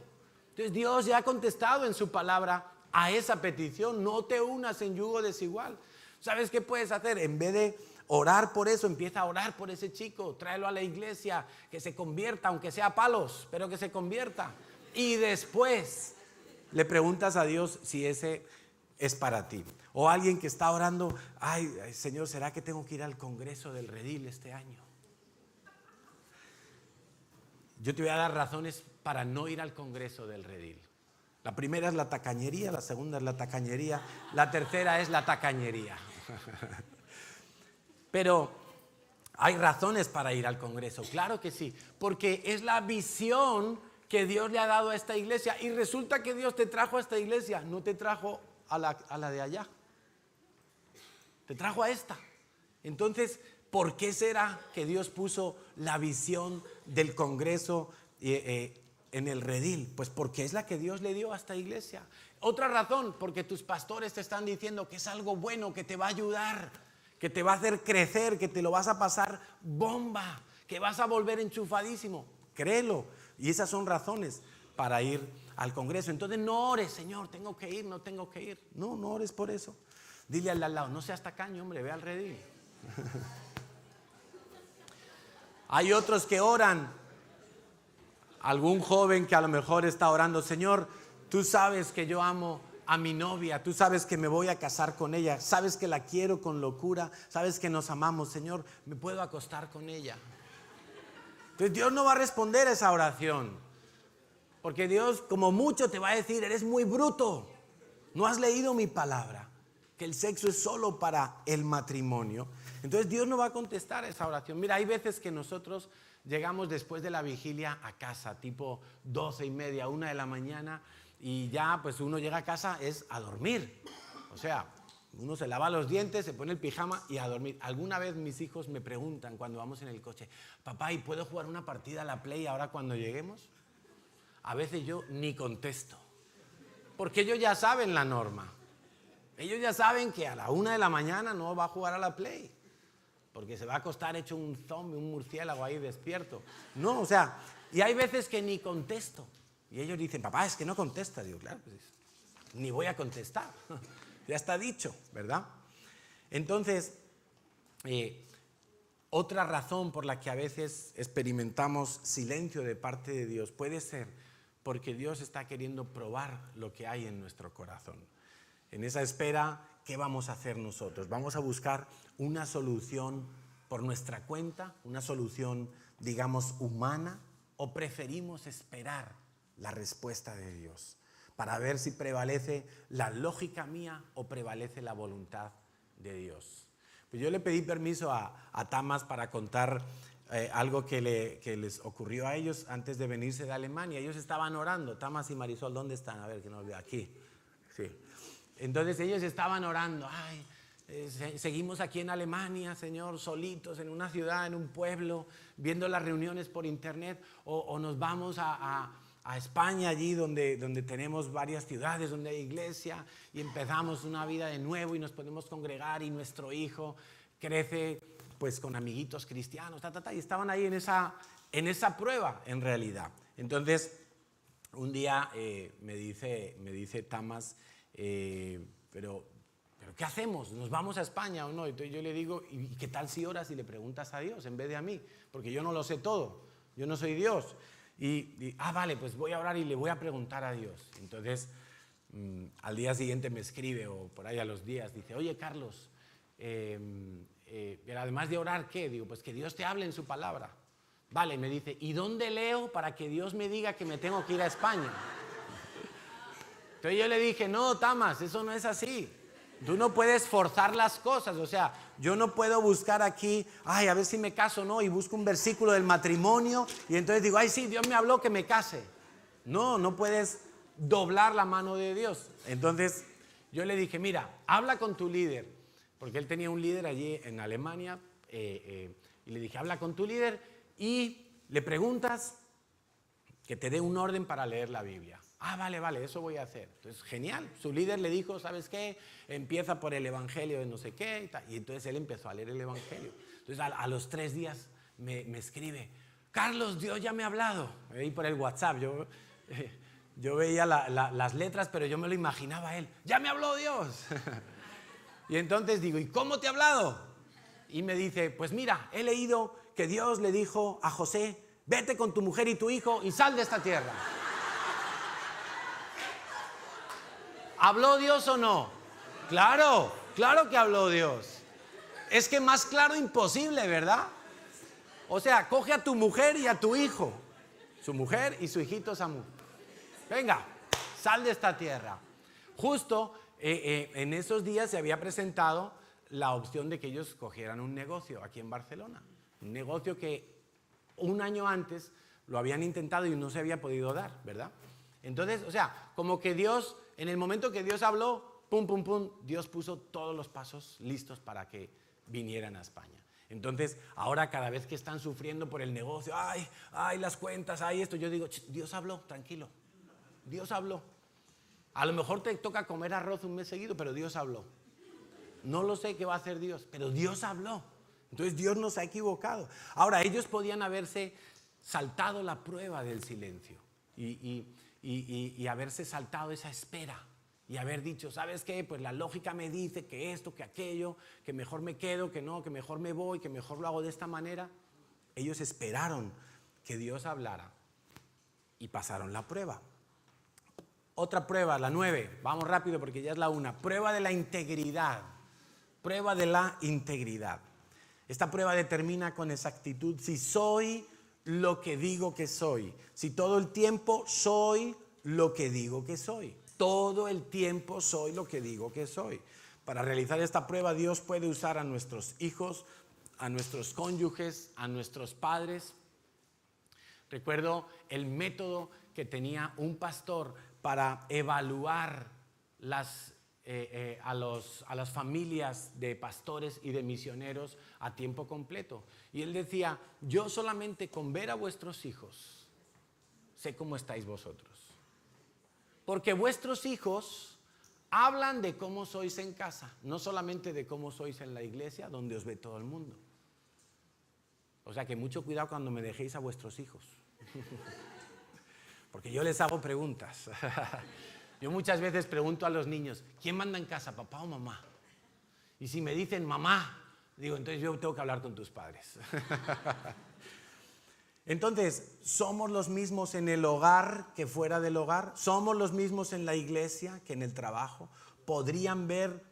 Entonces Dios ya ha contestado en su palabra a esa petición. No te unas en yugo desigual. ¿Sabes qué puedes hacer? En vez de orar por eso, empieza a orar por ese chico. Tráelo a la iglesia, que se convierta, aunque sea a palos, pero que se convierta. Y después le preguntas a Dios si ese es para ti. O alguien que está orando, ay, Señor, ¿será que tengo que ir al Congreso del Redil este año? Yo te voy a dar razones para no ir al Congreso del Redil. La primera es la tacañería, la segunda es la tacañería, la tercera es la tacañería. Pero hay razones para ir al Congreso, claro que sí, porque es la visión que Dios le ha dado a esta iglesia. Y resulta que Dios te trajo a esta iglesia, no te trajo a la de allá. Te trajo a esta. Entonces, ¿por qué será que Dios puso la visión del Congreso en el Redil? Pues porque es la que Dios le dio a esta iglesia. Otra razón, porque tus pastores te están diciendo que es algo bueno, que te va a ayudar, que te va a hacer crecer, que te lo vas a pasar bomba, que vas a volver enchufadísimo. Créelo. Y esas son razones para ir al Congreso. Entonces no ores, Señor, tengo que ir, no tengo que ir. No, no ores por eso. Dile al lado, no seas tacaño, hombre, ve al Redil. Hay otros que oran. Algún joven que a lo mejor está orando, Señor, tú sabes que yo amo a mi novia, tú sabes que me voy a casar con ella, sabes que la quiero con locura, sabes que nos amamos, Señor, ¿me puedo acostar con ella? Entonces Dios no va a responder a esa oración, porque Dios como mucho te va a decir, eres muy bruto, no has leído mi palabra, que el sexo es solo para el matrimonio. Entonces Dios no va a contestar a esa oración. Mira, hay veces que nosotros llegamos después de la vigilia a casa, tipo 12:30, 1 de la mañana, y ya pues uno llega a casa es a dormir. O sea, uno se lava los dientes, se pone el pijama y a dormir. Alguna vez mis hijos me preguntan cuando vamos en el coche, papá, ¿y puedo jugar una partida a la Play ahora cuando lleguemos? A veces yo ni contesto, porque ellos ya saben la norma. Ellos ya saben que a la 1 de la mañana no va a jugar a la Play, porque se va a acostar hecho un zombie, un murciélago ahí despierto. No, o sea, y hay veces que ni contesto. Y ellos dicen, papá, es que no contesta. Digo, claro, pues ni voy a contestar. Ya está dicho, ¿verdad? Entonces, otra razón por la que a veces experimentamos silencio de parte de Dios puede ser porque Dios está queriendo probar lo que hay en nuestro corazón. En esa espera, ¿qué vamos a hacer nosotros? ¿Vamos a buscar una solución por nuestra cuenta? ¿Una solución, digamos, humana? ¿O preferimos esperar la respuesta de Dios para ver si prevalece la lógica mía o prevalece la voluntad de Dios? Pues yo le pedí permiso a Tamas para contar algo que les ocurrió a ellos antes de venirse de Alemania. Ellos estaban orando. Tamas y Marisol, ¿dónde están? A ver, que no los veo aquí. Sí. Entonces ellos estaban orando, ay, seguimos aquí en Alemania, Señor, solitos en una ciudad, en un pueblo, viendo las reuniones por internet, o nos vamos a España, allí donde tenemos varias ciudades, donde hay iglesia, y empezamos una vida de nuevo y nos podemos congregar y nuestro hijo crece pues con amiguitos cristianos, y estaban ahí en esa prueba en realidad. Entonces un día me dice Tamas, pero ¿qué hacemos? ¿Nos vamos a España o no? Entonces yo le digo, ¿y qué tal si oras y le preguntas a Dios en vez de a mí? Porque yo no lo sé todo, yo no soy Dios. Vale, pues voy a orar y le voy a preguntar a Dios. Entonces al día siguiente me escribe, o por ahí a los días, dice, oye Carlos, pero además de orar, ¿qué? Digo, pues que Dios te hable en su palabra. Vale, me dice, ¿y dónde leo para que Dios me diga que me tengo que ir a España? Entonces yo le dije, no, Tamas, eso no es así. Tú no puedes forzar las cosas, o sea, yo no puedo buscar aquí, ay, a ver si me caso o no, y busco un versículo del matrimonio, y entonces digo, ay, sí, Dios me habló que me case. No, no puedes doblar la mano de Dios. Entonces yo le dije, mira, habla con tu líder, porque él tenía un líder allí en Alemania, y le dije, habla con tu líder y le preguntas que te dé un orden para leer la Biblia. Vale, eso voy a hacer. Entonces, genial. Su líder le dijo, ¿sabes qué? Empieza por el Evangelio de no sé qué. Y entonces él empezó a leer el Evangelio. Entonces, a los 3 días me escribe, Carlos, Dios ya me ha hablado. Ahí por el WhatsApp. Yo veía las letras, pero yo me lo imaginaba a él. ¡Ya me habló Dios! Y entonces digo, ¿y cómo te ha hablado? Y me dice, pues mira, he leído que Dios le dijo a José, vete con tu mujer y tu hijo y sal de esta tierra. ¿Habló Dios o no? Claro, claro que habló Dios. Es que más claro imposible, ¿verdad? O sea, coge a tu mujer y a tu hijo, su mujer y su hijito Samu. Venga, sal de esta tierra. Justo en esos días se había presentado la opción de que ellos cogieran un negocio aquí en Barcelona. Un negocio que un año antes lo habían intentado y no se había podido dar, ¿verdad? Entonces, o sea, como que Dios, en el momento que Dios habló, pum, pum, pum, Dios puso todos los pasos listos para que vinieran a España. Entonces, ahora cada vez que están sufriendo por el negocio, ay, las cuentas, ay, esto, yo digo, Dios habló, tranquilo, Dios habló. A lo mejor te toca comer arroz un mes seguido, pero Dios habló. No lo sé qué va a hacer Dios, pero Dios habló. Entonces Dios no se ha equivocado. Ahora, ellos podían haberse saltado la prueba del silencio y haberse saltado esa espera y haber dicho, ¿sabes qué? Pues la lógica me dice que esto, que aquello, que mejor me quedo, que no, que mejor me voy, que mejor lo hago de esta manera. Ellos esperaron que Dios hablara y pasaron la prueba. Otra prueba, la 9, vamos rápido porque ya es la 1, prueba de la integridad. Prueba de la integridad. Esta prueba determina con exactitud si soy lo que digo que soy. Si todo el tiempo soy lo que digo que soy. Todo el tiempo soy lo que digo que soy. Para realizar esta prueba, Dios puede usar a nuestros hijos, a nuestros cónyuges, a nuestros padres. Recuerdo el método que tenía un pastor para evaluar a las familias de pastores y de misioneros a tiempo completo. Y él decía, yo solamente con ver a vuestros hijos sé cómo estáis vosotros. Porque vuestros hijos hablan de cómo sois en casa, no solamente de cómo sois en la iglesia, donde os ve todo el mundo. O sea que mucho cuidado cuando me dejéis a vuestros hijos. Porque yo les hago preguntas. Yo muchas veces pregunto a los niños, ¿quién manda en casa, papá o mamá? Y si me dicen mamá, digo, entonces yo tengo que hablar con tus padres. Entonces, ¿somos los mismos en el hogar que fuera del hogar? ¿Somos los mismos en la iglesia que en el trabajo? ¿Podrían ver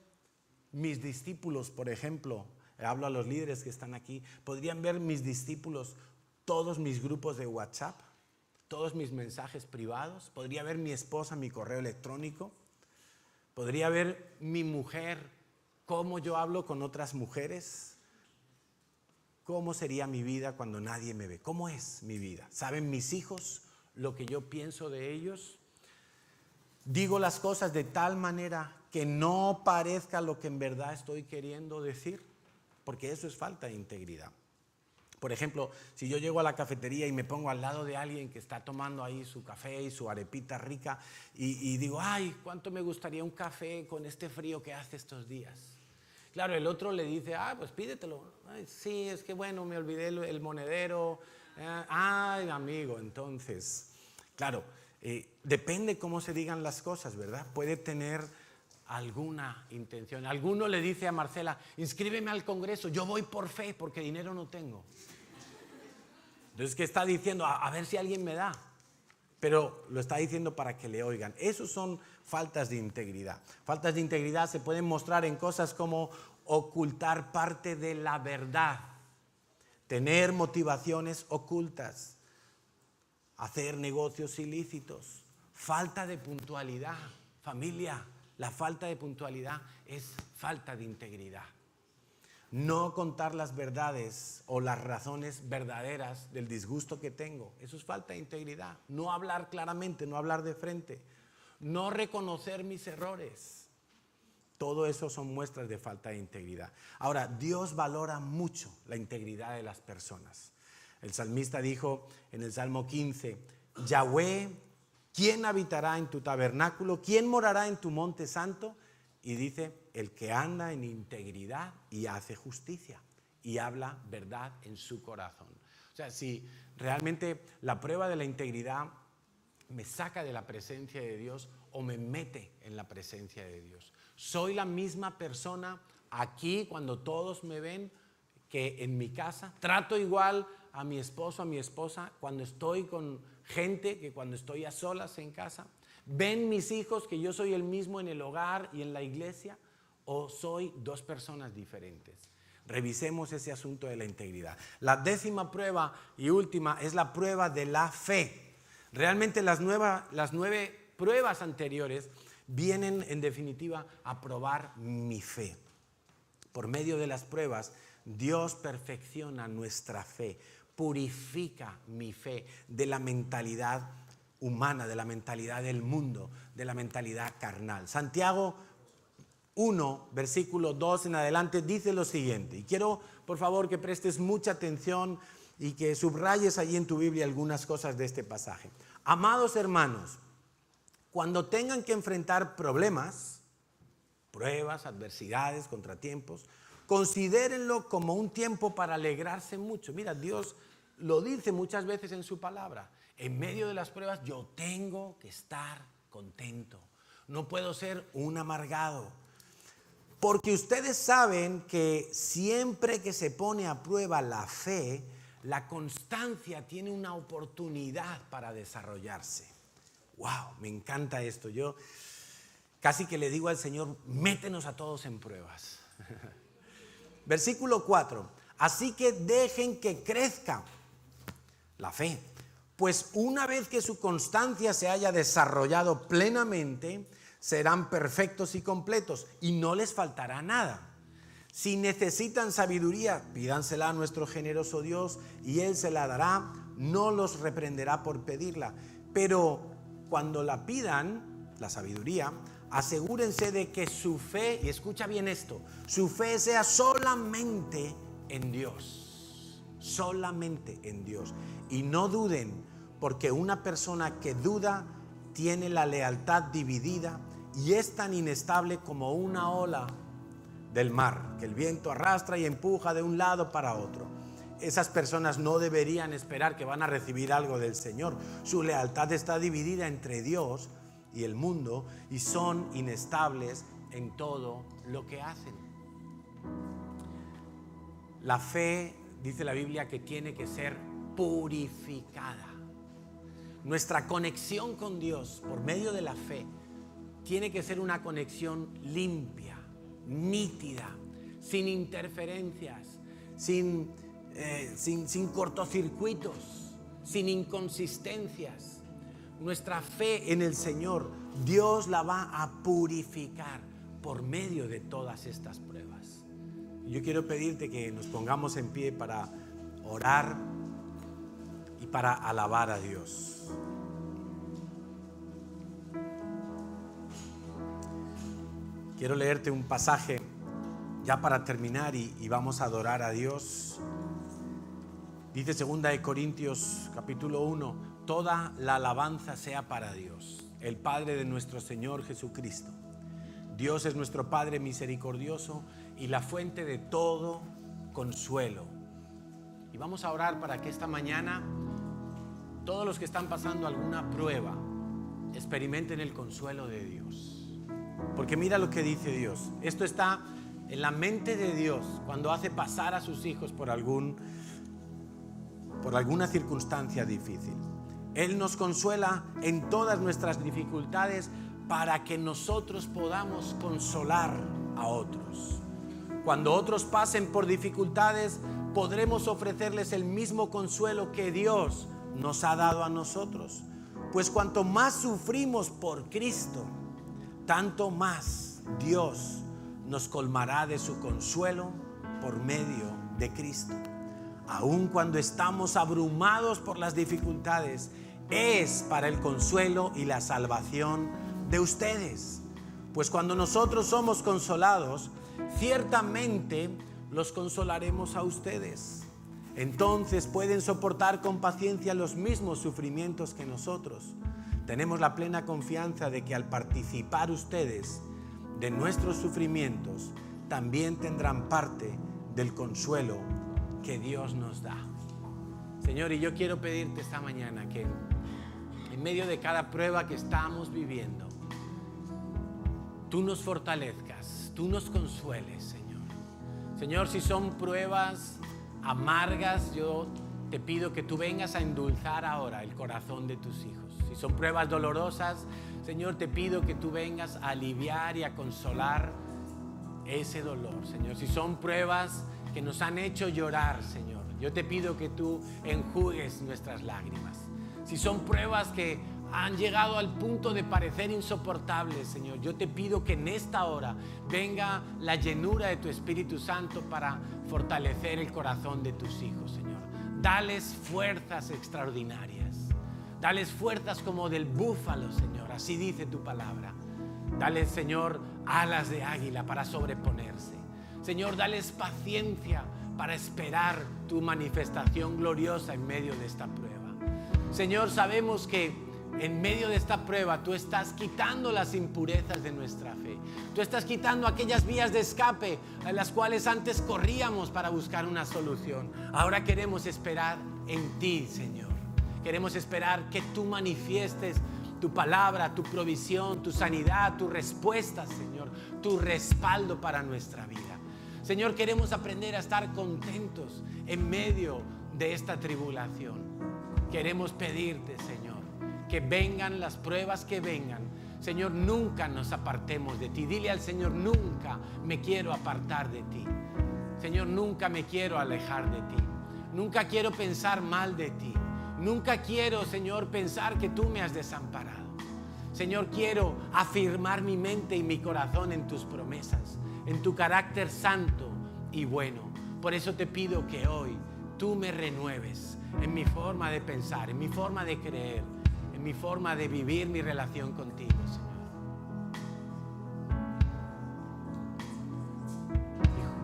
mis discípulos, por ejemplo, hablo a los líderes que están aquí, podrían ver mis discípulos todos mis grupos de WhatsApp? Todos mis mensajes privados, podría ver mi esposa, mi correo electrónico, podría ver mi mujer, cómo yo hablo con otras mujeres, cómo sería mi vida cuando nadie me ve, cómo es mi vida. ¿Saben mis hijos lo que yo pienso de ellos? Digo las cosas de tal manera que no parezca lo que en verdad estoy queriendo decir, porque eso es falta de integridad. Por ejemplo, si yo llego a la cafetería y me pongo al lado de alguien que está tomando ahí su café y su arepita rica y digo, ay, cuánto me gustaría un café con este frío que hace estos días. Claro, el otro le dice, pues pídetelo. Ay, sí, es que bueno, me olvidé el monedero. Ay, amigo, entonces, claro, depende cómo se digan las cosas, ¿verdad? Puede tener alguna intención. Alguno le dice a Marcela, inscríbeme al Congreso, yo voy por fe porque dinero no tengo. Entonces, ¿qué está diciendo? A ver si alguien me da. Pero lo está diciendo para que le oigan. Esos son faltas de integridad. Faltas de integridad se pueden mostrar en cosas como ocultar parte de la verdad, tener motivaciones ocultas, hacer negocios ilícitos, falta de puntualidad. Familia, la falta de puntualidad es falta de integridad. No contar las verdades o las razones verdaderas del disgusto que tengo, eso es falta de integridad. No hablar claramente, no hablar de frente, no reconocer mis errores. Todo eso son muestras de falta de integridad. Ahora, Dios valora mucho la integridad de las personas. El salmista dijo en el Salmo 15, Yahweh, ¿quién habitará en tu tabernáculo? ¿Quién morará en tu monte santo? Y dice, el que anda en integridad y hace justicia y habla verdad en su corazón. O sea, si realmente la prueba de la integridad me saca de la presencia de Dios o me mete en la presencia de Dios. Soy la misma persona aquí cuando todos me ven que en mi casa. Trato igual a mi esposo, a mi esposa, cuando estoy con gente que cuando estoy a solas en casa. ¿Ven mis hijos que yo soy el mismo en el hogar y en la iglesia? ¿O soy dos personas diferentes? Revisemos ese asunto de la integridad. La 10ª prueba y última es la prueba de la fe. Realmente las 9 pruebas anteriores vienen en definitiva a probar mi fe. Por medio de las pruebas, Dios perfecciona nuestra fe, purifica mi fe de la mentalidad humana, de la mentalidad del mundo, de la mentalidad carnal. Santiago 1, versículo 2 en adelante dice lo siguiente, y quiero por favor que prestes mucha atención y que subrayes allí en tu Biblia algunas cosas de este pasaje. Amados hermanos, cuando tengan que enfrentar problemas, pruebas, adversidades, contratiempos, considérenlo como un tiempo para alegrarse mucho. Mira, Dios lo dice muchas veces en su palabra. En medio de las pruebas yo tengo que estar contento. No puedo ser un amargado. Porque ustedes saben que siempre que se pone a prueba la fe, la constancia tiene una oportunidad para desarrollarse. ¡Wow! Me encanta esto. Yo casi que le digo al Señor, métenos a todos en pruebas. Versículo 4. Así que dejen que crezca la fe. Pues una vez que su constancia se haya desarrollado plenamente, serán perfectos y completos y no les faltará nada. Si necesitan sabiduría, pídansela a nuestro generoso Dios y Él se la dará, no los reprenderá por pedirla. Pero cuando la pidan, la sabiduría, asegúrense de que su fe, y escucha bien esto, su fe sea solamente en Dios, solamente en Dios. Y no duden, porque una persona que duda tiene la lealtad dividida y es tan inestable como una ola del mar, que el viento arrastra y empuja de un lado para otro. Esas personas no deberían esperar que van a recibir algo del Señor. Su lealtad está dividida entre Dios y el mundo y son inestables en todo lo que hacen. La fe, dice la Biblia, que tiene que ser purificada. Nuestra conexión con Dios por medio de la fe tiene que ser una conexión limpia, nítida, sin interferencias, sin cortocircuitos, sin inconsistencias. Nuestra fe en el Señor, Dios la va a purificar por medio de todas estas pruebas. Yo quiero pedirte que nos pongamos en pie para orar y para alabar a Dios. Quiero leerte un pasaje ya para terminar y vamos a adorar a Dios. Dice 2 Corintios capítulo 1, toda la alabanza sea para Dios, el Padre de nuestro Señor Jesucristo. Dios es nuestro Padre misericordioso y la fuente de todo consuelo. Y vamos a orar para que esta mañana todos los que están pasando alguna prueba experimenten el consuelo de Dios. Porque mira lo que dice Dios. Esto está en la mente de Dios cuando hace pasar a sus hijos por alguna circunstancia difícil. Él nos consuela en todas nuestras dificultades para que nosotros podamos consolar a otros. Cuando otros pasen por dificultades, podremos ofrecerles el mismo consuelo que Dios nos ha dado a nosotros. Pues cuanto más sufrimos por Cristo, tanto más Dios nos colmará de su consuelo por medio de Cristo. Aun cuando estamos abrumados por las dificultades, es para el consuelo y la salvación de ustedes. Pues cuando nosotros somos consolados, ciertamente los consolaremos a ustedes. Entonces pueden soportar con paciencia los mismos sufrimientos que nosotros. Tenemos la plena confianza de que al participar ustedes de nuestros sufrimientos, también tendrán parte del consuelo que Dios nos da. Señor, y yo quiero pedirte esta mañana que en medio de cada prueba que estamos viviendo, tú nos fortalezcas, tú nos consueles, Señor. Señor, si son pruebas amargas, yo te pido que tú vengas a endulzar ahora el corazón de tus hijos. Si son pruebas dolorosas, Señor, te pido que tú vengas a aliviar y a consolar ese dolor, Señor. Si son pruebas que nos han hecho llorar, Señor, yo te pido que tú enjugues nuestras lágrimas. Si son pruebas que han llegado al punto de parecer insoportables, Señor, yo te pido que en esta hora venga la llenura de tu Espíritu Santo para fortalecer el corazón de tus hijos, Señor. Dales fuerzas extraordinarias. Dales fuerzas como del búfalo, Señor. Así dice tu palabra. Dales, Señor, alas de águila para sobreponerse. Señor, dales paciencia para esperar tu manifestación gloriosa en medio de esta prueba. Señor, sabemos que en medio de esta prueba tú estás quitando las impurezas de nuestra fe. Tú estás quitando aquellas vías de escape a las cuales antes corríamos para buscar una solución. Ahora queremos esperar en ti, Señor. Queremos esperar que tú manifiestes tu palabra, tu provisión, tu sanidad, tu respuesta, Señor, tu respaldo para nuestra vida. Señor, queremos aprender a estar contentos en medio de esta tribulación. Queremos pedirte, Señor, que vengan las pruebas que vengan. Señor, nunca nos apartemos de ti. Dile al Señor, nunca me quiero apartar de ti. Señor, nunca me quiero alejar de ti. Nunca quiero pensar mal de ti. Nunca quiero, Señor, pensar que tú me has desamparado. Señor, quiero afirmar mi mente y mi corazón en tus promesas, en tu carácter santo y bueno. Por eso te pido que hoy tú me renueves en mi forma de pensar, en mi forma de creer, en mi forma de vivir mi relación contigo, Señor.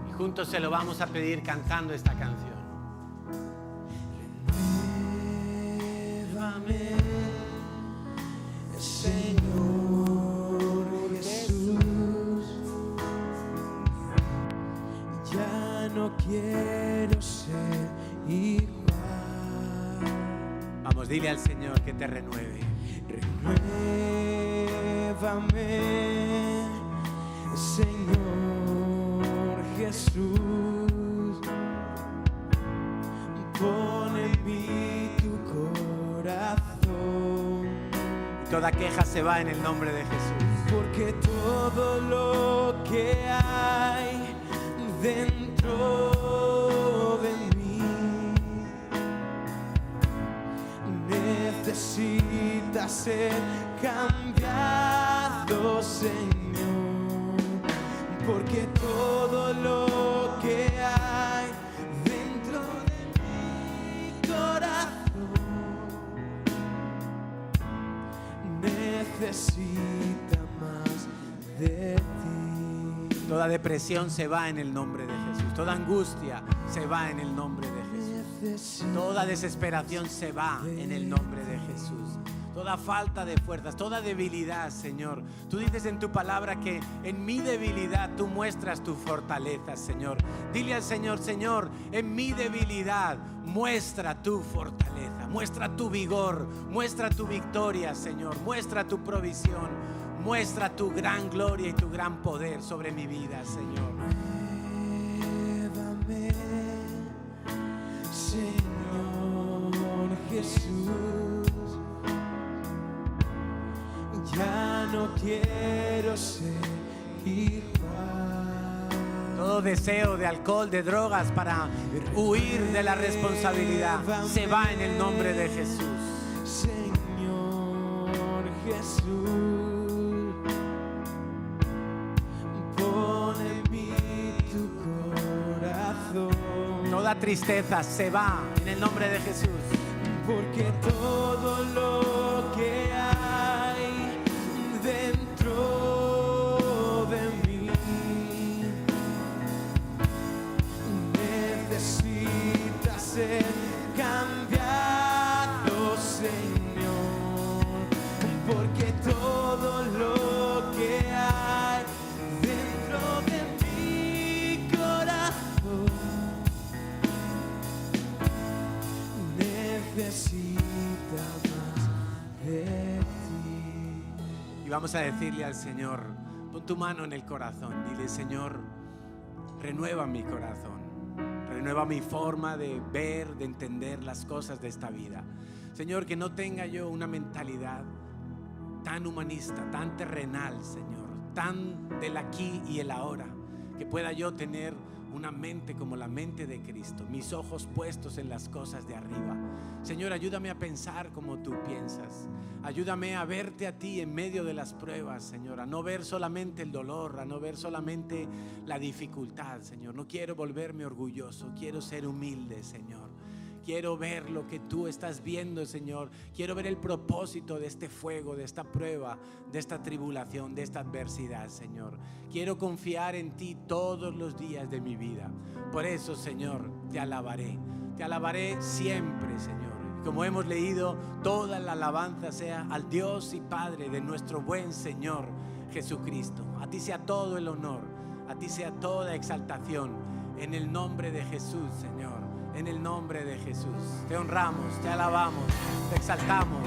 Y juntos se lo vamos a pedir cantando esta canción.
Renuévame, Señor Jesús. Ya no quiero ser igual.
Vamos, dile al Señor que te renueve.
Renuévame, Señor Jesús. Pon en mí tu corazón.
Toda queja se va en el nombre de Jesús.
Porque todo lo que hay dentro de mí necesita ser cambiado, Señor. Porque todo lo que hay dentro de mi corazón necesita más de ti.
Toda depresión se va en el nombre de Jesús. Toda angustia se va en el nombre de Jesús. Toda desesperación se va en el nombre de Jesús. Toda falta de fuerzas, toda debilidad, Señor. Tú dices en tu palabra que en mi debilidad tú muestras tu fortaleza, Señor. Dile al Señor, Señor, en mi debilidad muestra tu fortaleza, muestra tu vigor, muestra tu victoria, Señor. Muestra tu provisión, muestra tu gran gloria y tu gran poder sobre mi vida, Señor.
Llévame, Señor Jesús. Ya no quiero ser igual.
Todo deseo de alcohol, de drogas para huir de la responsabilidad se va en el nombre de Jesús.
Señor Jesús, pon en mí tu corazón.
Toda tristeza se va en el nombre de Jesús.
Porque todo lo que hay dentro de mí necesita ser cambiado, Señor. Porque todo lo que hay dentro de mi corazón necesita más
vamos a decirle al Señor, pon tu mano en el corazón, dile: Señor, renueva mi corazón, renueva mi forma de ver, de entender las cosas de esta vida. Señor, que no tenga yo una mentalidad tan humanista, tan terrenal, Señor, tan del aquí y el ahora, que pueda yo tener una mente como la mente de Cristo, mis ojos puestos en las cosas de arriba. Señor, ayúdame a pensar como tú piensas. Ayúdame a verte a ti en medio de las pruebas, Señor, a no ver solamente el dolor, a no ver solamente la dificultad, Señor. No quiero volverme orgulloso, quiero ser humilde, Señor. Quiero ver lo que tú estás viendo, Señor. Quiero ver el propósito de este fuego, de esta prueba, de esta tribulación, de esta adversidad, Señor. Quiero confiar en ti todos los días de mi vida. Por eso, Señor, te alabaré. Te alabaré siempre, Señor. Como hemos leído, toda la alabanza sea al Dios y Padre de nuestro buen Señor Jesucristo. A ti sea todo el honor, a ti sea toda exaltación. En el nombre de Jesús, Señor. En el nombre de Jesús, te honramos, te alabamos, te exaltamos.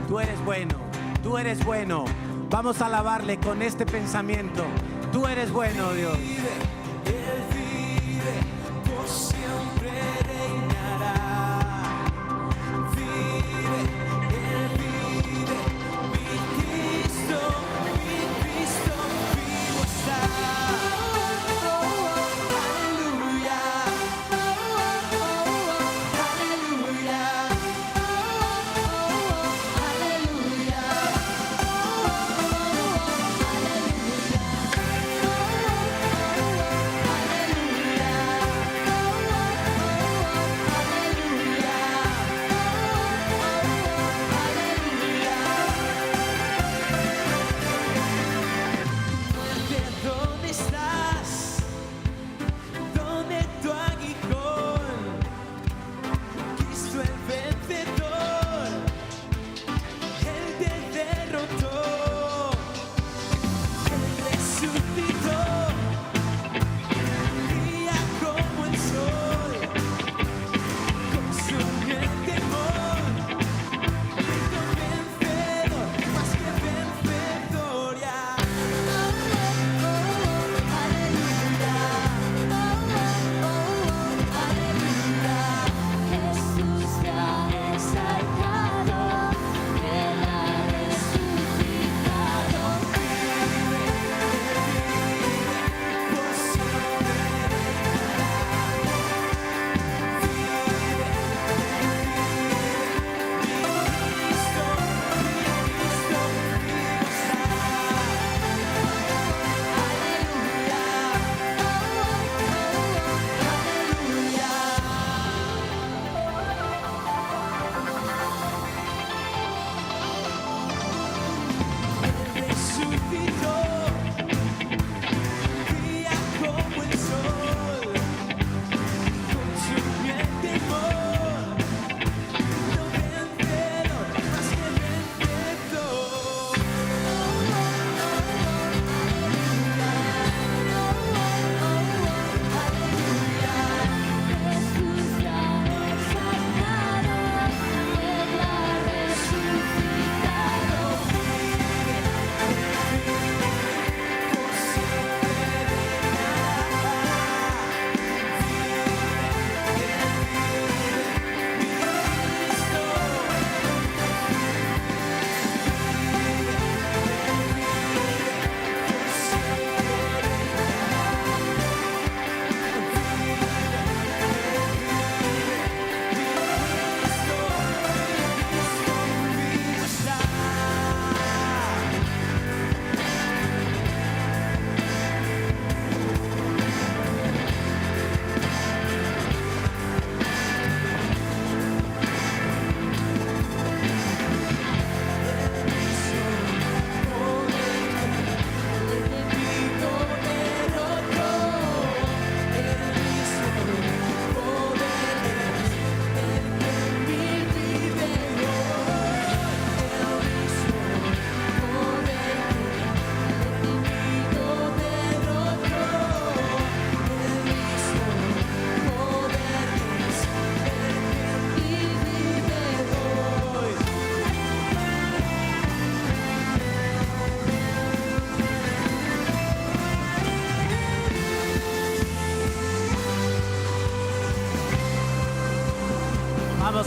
Tú eres bueno, tú eres bueno. Vamos a alabarle con este pensamiento. Tú eres bueno, Dios.
Él vive, por siempre reinará. Vive, Él vive, mi Cristo vivo está.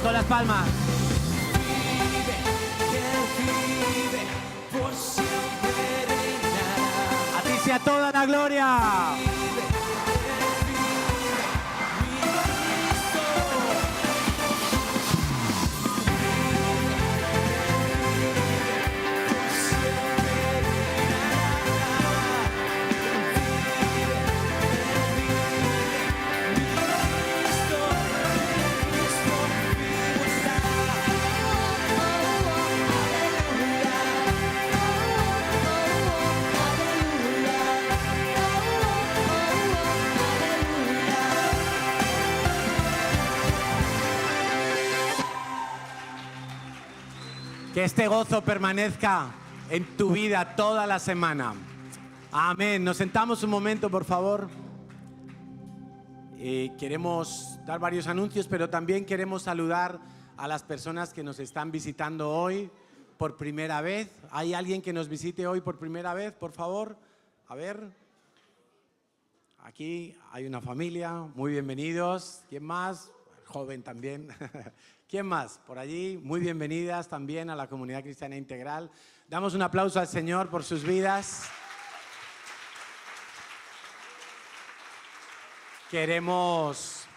Vamos con las palmas.
vive, por siempre reinará.
A ti sea toda la gloria. Que este gozo permanezca en tu vida toda la semana. Amén. Nos sentamos un momento, por favor. Queremos dar varios anuncios, pero también queremos saludar a las personas que nos están visitando hoy por primera vez. ¿Hay alguien que nos visite hoy por primera vez, por favor? A ver. Aquí hay una familia. Muy bienvenidos. ¿Quién más? Joven también. ¿Quién más? Por allí, muy bienvenidas también a la Comunidad Cristiana Integral. Damos un aplauso al Señor por sus vidas. Queremos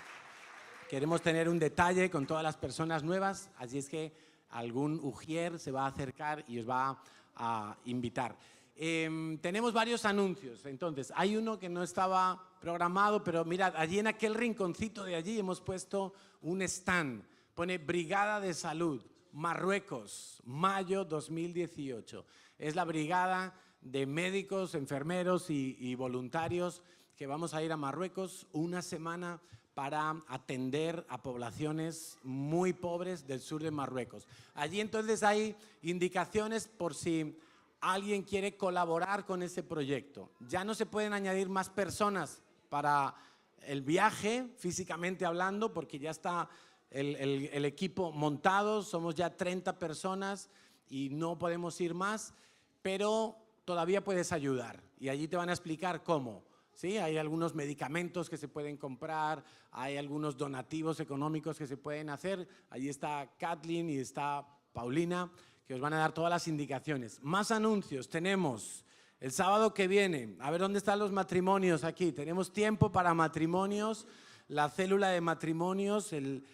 tener un detalle con todas las personas nuevas, así es que algún ujier se va a acercar y os va a invitar. Tenemos varios anuncios, entonces hay uno que no estaba programado, pero mirad, allí en aquel rinconcito de allí hemos puesto un stand. Pone Brigada de Salud, Marruecos, mayo 2018. Es la brigada de médicos, enfermeros y voluntarios que vamos a ir a Marruecos una semana para atender a poblaciones muy pobres del sur de Marruecos. Allí entonces hay indicaciones por si alguien quiere colaborar con ese proyecto. Ya no se pueden añadir más personas para el viaje, físicamente hablando, porque ya está el equipo montado, somos ya 30 personas y no podemos ir más, pero todavía puedes ayudar y allí te van a explicar cómo. ¿Sí? Hay algunos medicamentos que se pueden comprar, hay algunos donativos económicos que se pueden hacer. Allí está Kathleen y está Paulina, que os van a dar todas las indicaciones. Más anuncios tenemos el sábado que viene. A ver, ¿dónde están los matrimonios aquí? Tenemos tiempo para matrimonios, la célula de matrimonios, el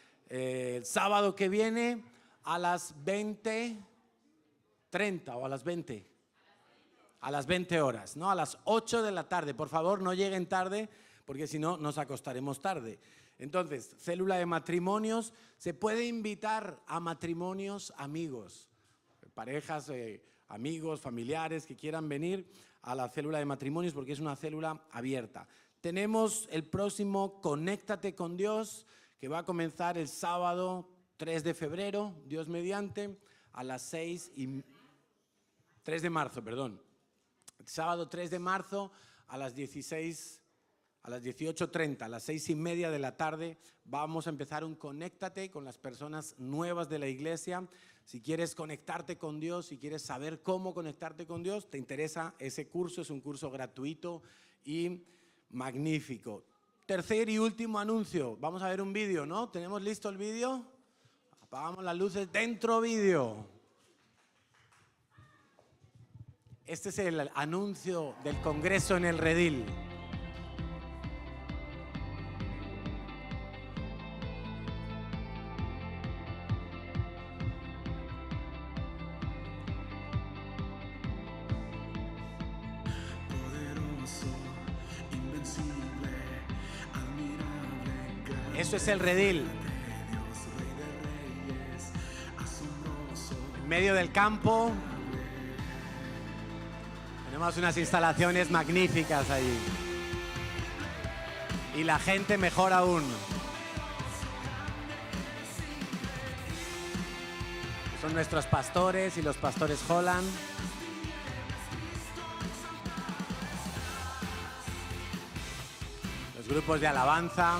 sábado que viene a las 20:30 o a las 20. A las 20 horas, ¿no? A las 8 de la tarde. Por favor, no lleguen tarde, porque si no, nos acostaremos tarde. Entonces, célula de matrimonios. Se puede invitar a matrimonios amigos, parejas, amigos, familiares que quieran venir a la célula de matrimonios, porque es una célula abierta. Tenemos el próximo Conéctate con Dios, que va a comenzar el sábado 3 de febrero, Dios mediante, a las 3 de marzo, perdón. Sábado 3 de marzo a las 18:30, a las 6:30 de la tarde, vamos a empezar un Conéctate con las personas nuevas de la iglesia. Si quieres conectarte con Dios, si quieres saber cómo conectarte con Dios, te interesa ese curso, es un curso gratuito y magnífico. Tercer y último anuncio, vamos a ver un vídeo, ¿no? ¿Tenemos listo el vídeo? Apagamos las luces, dentro vídeo. Este es el anuncio del Congreso en el Redil. Eso es el Redil. En medio del campo. Tenemos unas instalaciones magníficas allí. Y la gente mejor aún. Son nuestros pastores y los pastores Holland. Los grupos de alabanza.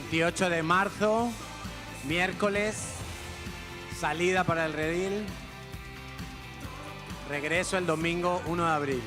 28 de marzo, miércoles, salida para el redil, regreso el domingo 1 de abril.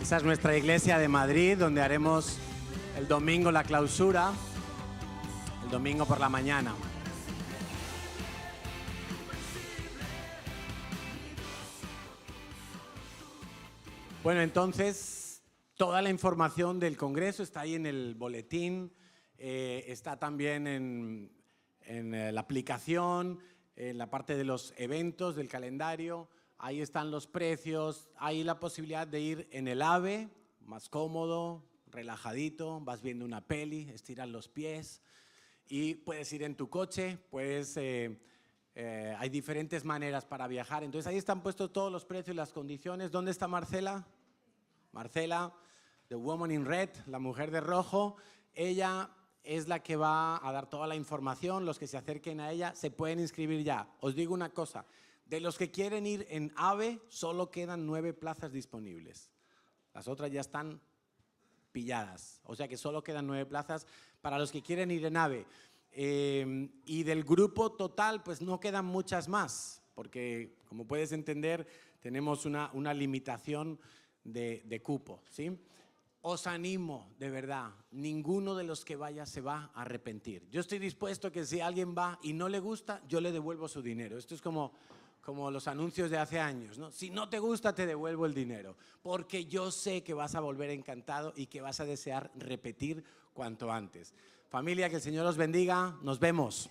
Esa es nuestra iglesia de Madrid, donde haremos el domingo la clausura, el domingo por la mañana. Bueno, entonces, toda la información del Congreso está ahí en el boletín, está también en la aplicación, en la parte de los eventos del calendario. Ahí están los precios, hay la posibilidad de ir en el AVE, más cómodo, relajadito, vas viendo una peli, estiras los pies y puedes ir en tu coche, hay diferentes maneras para viajar. Entonces ahí están puestos todos los precios y las condiciones. ¿Dónde está Marcela? Marcela, the woman in red, la mujer de rojo. Ella es la que va a dar toda la información. Los que se acerquen a ella se pueden inscribir ya. Os digo una cosa. De los que quieren ir en AVE, solo quedan 9 plazas disponibles. Las otras ya están pilladas. O sea que solo quedan 9 plazas para los que quieren ir en AVE. Y del grupo total, pues no quedan muchas más. Porque, como puedes entender, tenemos una limitación de cupo, ¿sí? Os animo, de verdad, ninguno de los que vaya se va a arrepentir. Yo estoy dispuesto a que si alguien va y no le gusta, yo le devuelvo su dinero. Esto es como los anuncios de hace años, ¿no? Si no te gusta, te devuelvo el dinero, porque yo sé que vas a volver encantado y que vas a desear repetir cuanto antes. Familia, que el Señor os bendiga, nos vemos.